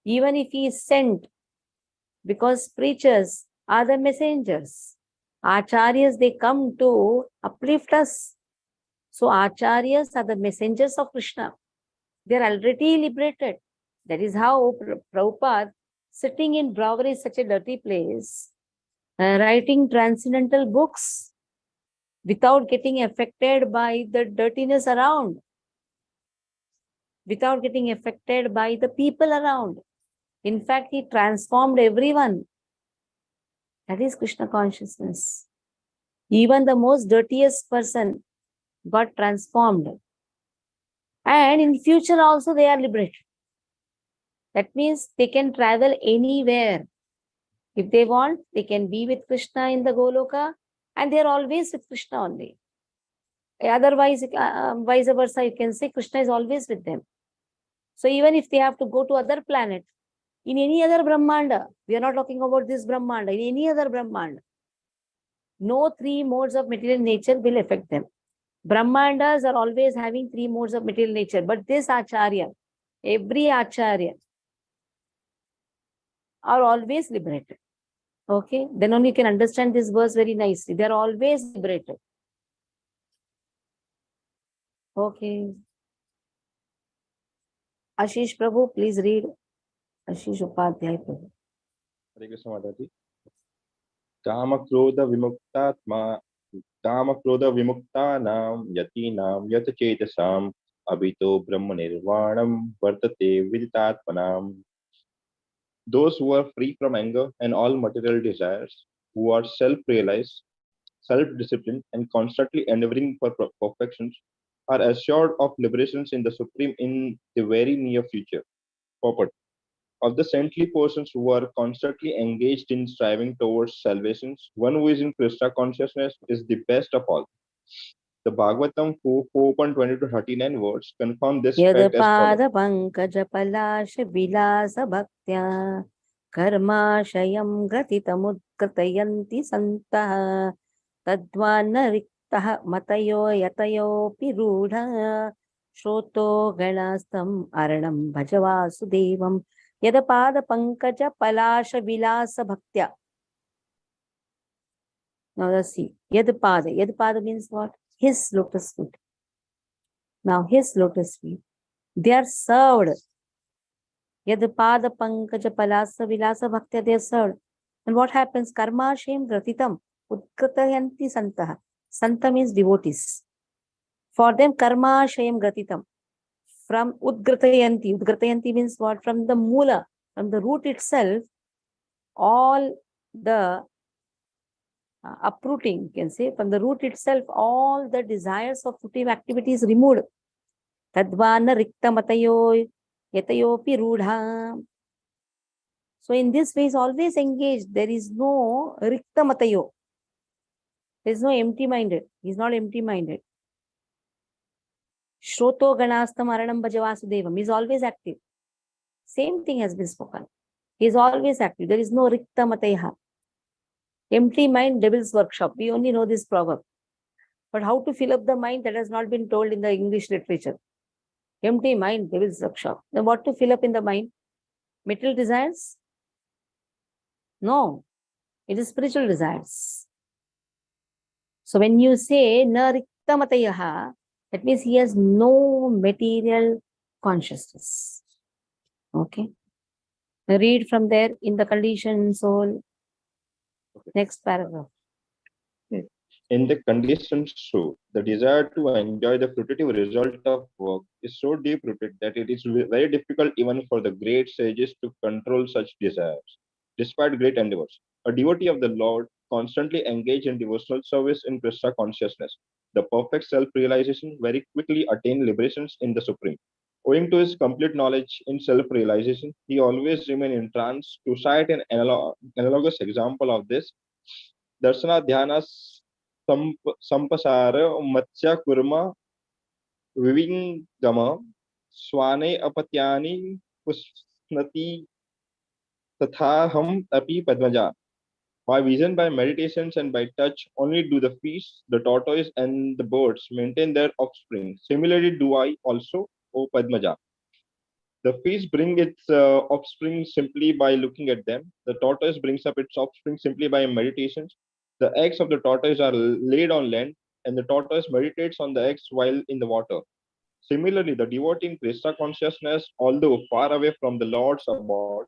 even if he is sent, because preachers are the messengers. Acharyas, they come to uplift us. So Acharyas are the messengers of Krishna. They are already liberated. That is how Prabhupada, sitting in Brawari, such a dirty place, writing transcendental books without getting affected by the dirtiness around, without getting affected by the people around. In fact, he transformed everyone. That is Krishna consciousness. Even the most dirtiest person got transformed. And in future also they are liberated. That means they can travel anywhere. If they want, they can be with Krishna in the Goloka, and they are always with Krishna only. Otherwise, vice versa, you can say Krishna is always with them. So even if they have to go to other planet, in any other Brahmanda, we are not talking about this Brahmanda, in any other Brahmanda, no 3 modes of material nature will affect them. Brahmandas are always having 3 modes of material nature, but this Acharya, every Acharya, are always liberated. Okay, then only you can understand this verse very nicely. They are always liberated. Okay. Ashish Prabhu, please read. Ashish Upadhyay Prabhu. Hare Krishna Mataji. Kamakrodha vimuktatma Kamakrodha vimuktanam yatinam yatachetasam abhito brahma nirvanam vartate viditatmanam. Those who are free from anger and all material desires, who are self-realized, self-disciplined, and constantly endeavoring for perfections are assured of liberations in the Supreme in the very near future. Purport. Of the saintly persons who are constantly engaged in striving towards salvations, one who is in Krishna consciousness is the best of all. The Bhagavatam 4.20 to 39 words confirm this fact as follows. Yada pankaja palasha vilasa bhaktya karmashayam gratitamudkritayanti santah tadvana riktah matayo yatayo pirudha shroto ganastam aranam bhajavasudevam yada pada pankaja palasha vilasa bhaktya. Now let's see. Yadapada. Yadapada means what? His lotus feet. Now his lotus feet. They are served. Yadapada pankaja palasa vilasa bhaktya, they are served. And what happens? Karma shem gratitam udkritayanti santah. Santa means devotees. For them, karma shem gratitam. From udgritayanti. Udgritayanti means what? From the mula, from the root itself, all the uprooting, you can say, from the root itself, all the desires of fruitive activities removed. Tadvana rikta matayo yatayopi rudha. So in this way is always engaged. There is no rikta matayo. There is no empty-minded. He is not empty-minded. Shroto ganastam aranam bhajavasudevam. He is always active. Same thing has been spoken. He is always active. There is no rikta mataya. Empty mind, devil's workshop. We only know this proverb. But how to fill up the mind, that has not been told in the English literature. Empty mind, devil's workshop. Then what to fill up in the mind? Material desires? No. It is spiritual desires. So when you say na rikta matayaha, that means he has no material consciousness. Okay. Now read from there in the conditioned soul. Next paragraph. In the conditioned soul, the desire to enjoy the fruitive result of work is so deep-rooted that it is very difficult even for the great sages to control such desires, despite great endeavors. A devotee of the Lord constantly engaged in devotional service in Krishna consciousness. The perfect self-realization very quickly attained liberations in the Supreme. Owing to his complete knowledge in self-realization, he always remained in trance. To cite an analogous example of this, Darsana Dhyana Sampasara Matsya Kurma Vivingama Swane Apatyani Pusnati Tathaham Api Padmaja. By vision, by meditations, and by touch, only do the fish, the tortoise, and the birds maintain their offspring. Similarly, do I also, O Padmaja. The fish brings its offspring simply by looking at them. The tortoise brings up its offspring simply by meditations. The eggs of the tortoise are laid on land, and the tortoise meditates on the eggs while in the water. Similarly, the devotee in Krishna consciousness, although far away from the Lord's abode,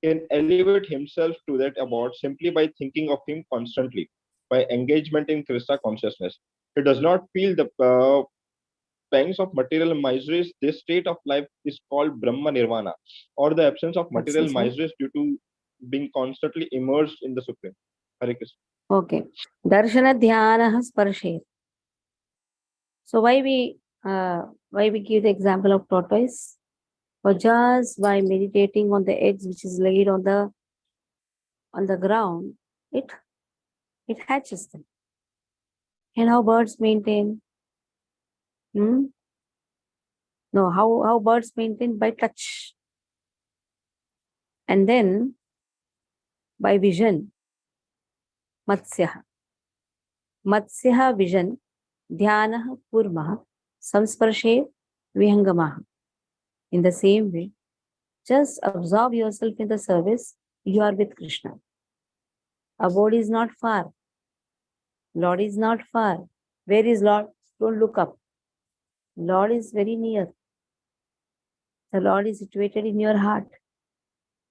can elevate himself to that abode simply by thinking of him constantly, by engagement in Krishna consciousness. He does not feel the pangs of material miseries. This state of life is called Brahma Nirvana, or the absence of material miseries due to being constantly immersed in the Supreme. Hare Krishna. Okay. Darshana dhyana sparshe. So why we give the example of tortoise? For just by meditating on the eggs which is laid on the ground, it hatches them. And how birds maintain? No, how birds maintain? By touch. And then by vision. Matsyaha. Matsyaha vision. Dhyana kurmaha. Samsparshe vihangamaha. In the same way, just absorb yourself in the service, you are with Krishna. Abode is not far. Lord is not far. Where is Lord? Don't look up. Lord is very near. The Lord is situated in your heart.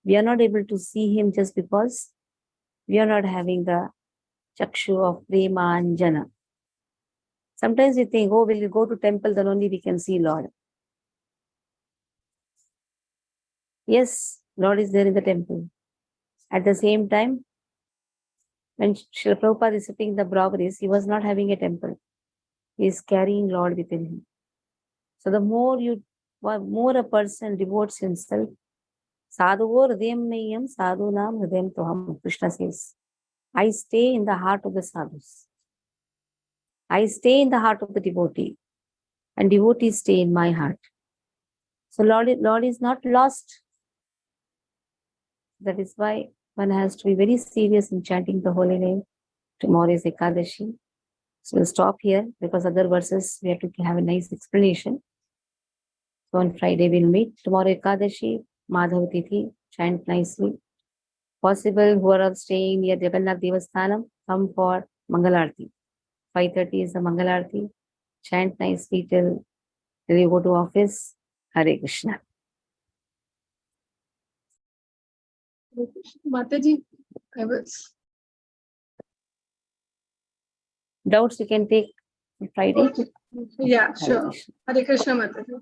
We are not able to see him just because we are not having the chakshu of prema anjana. Sometimes we think, oh, will we go to temple, then only we can see Lord. Yes, Lord is there in the temple. At the same time, When Srila Prabhupada is sitting in the Brahmaris, he was not having a temple. He is carrying Lord within him. So the more a person devotes himself, sadhuvo hridayam mayam sadhunam hridayam toham, Krishna says, I stay in the heart of the sadhus. I stay in the heart of the devotee, and devotees stay in my heart. So Lord is not lost. That is why one has to be very serious in chanting the holy name. Tomorrow is Ekadashi. So we'll stop here because other verses we have to have a nice explanation. So on Friday we'll meet. Tomorrow Ekadashi, Madhav Tithi, chant nicely. Possible who are staying near Jagannath Devasthanam, come for Mangalarti. 5:30 is the Mangalarti. Chant nicely till you go to office. Hare Krishna. Mataji, I was. Doubts you can take on Friday. Yeah, Hare sure. Krishna. Hare Krishna, Mataji.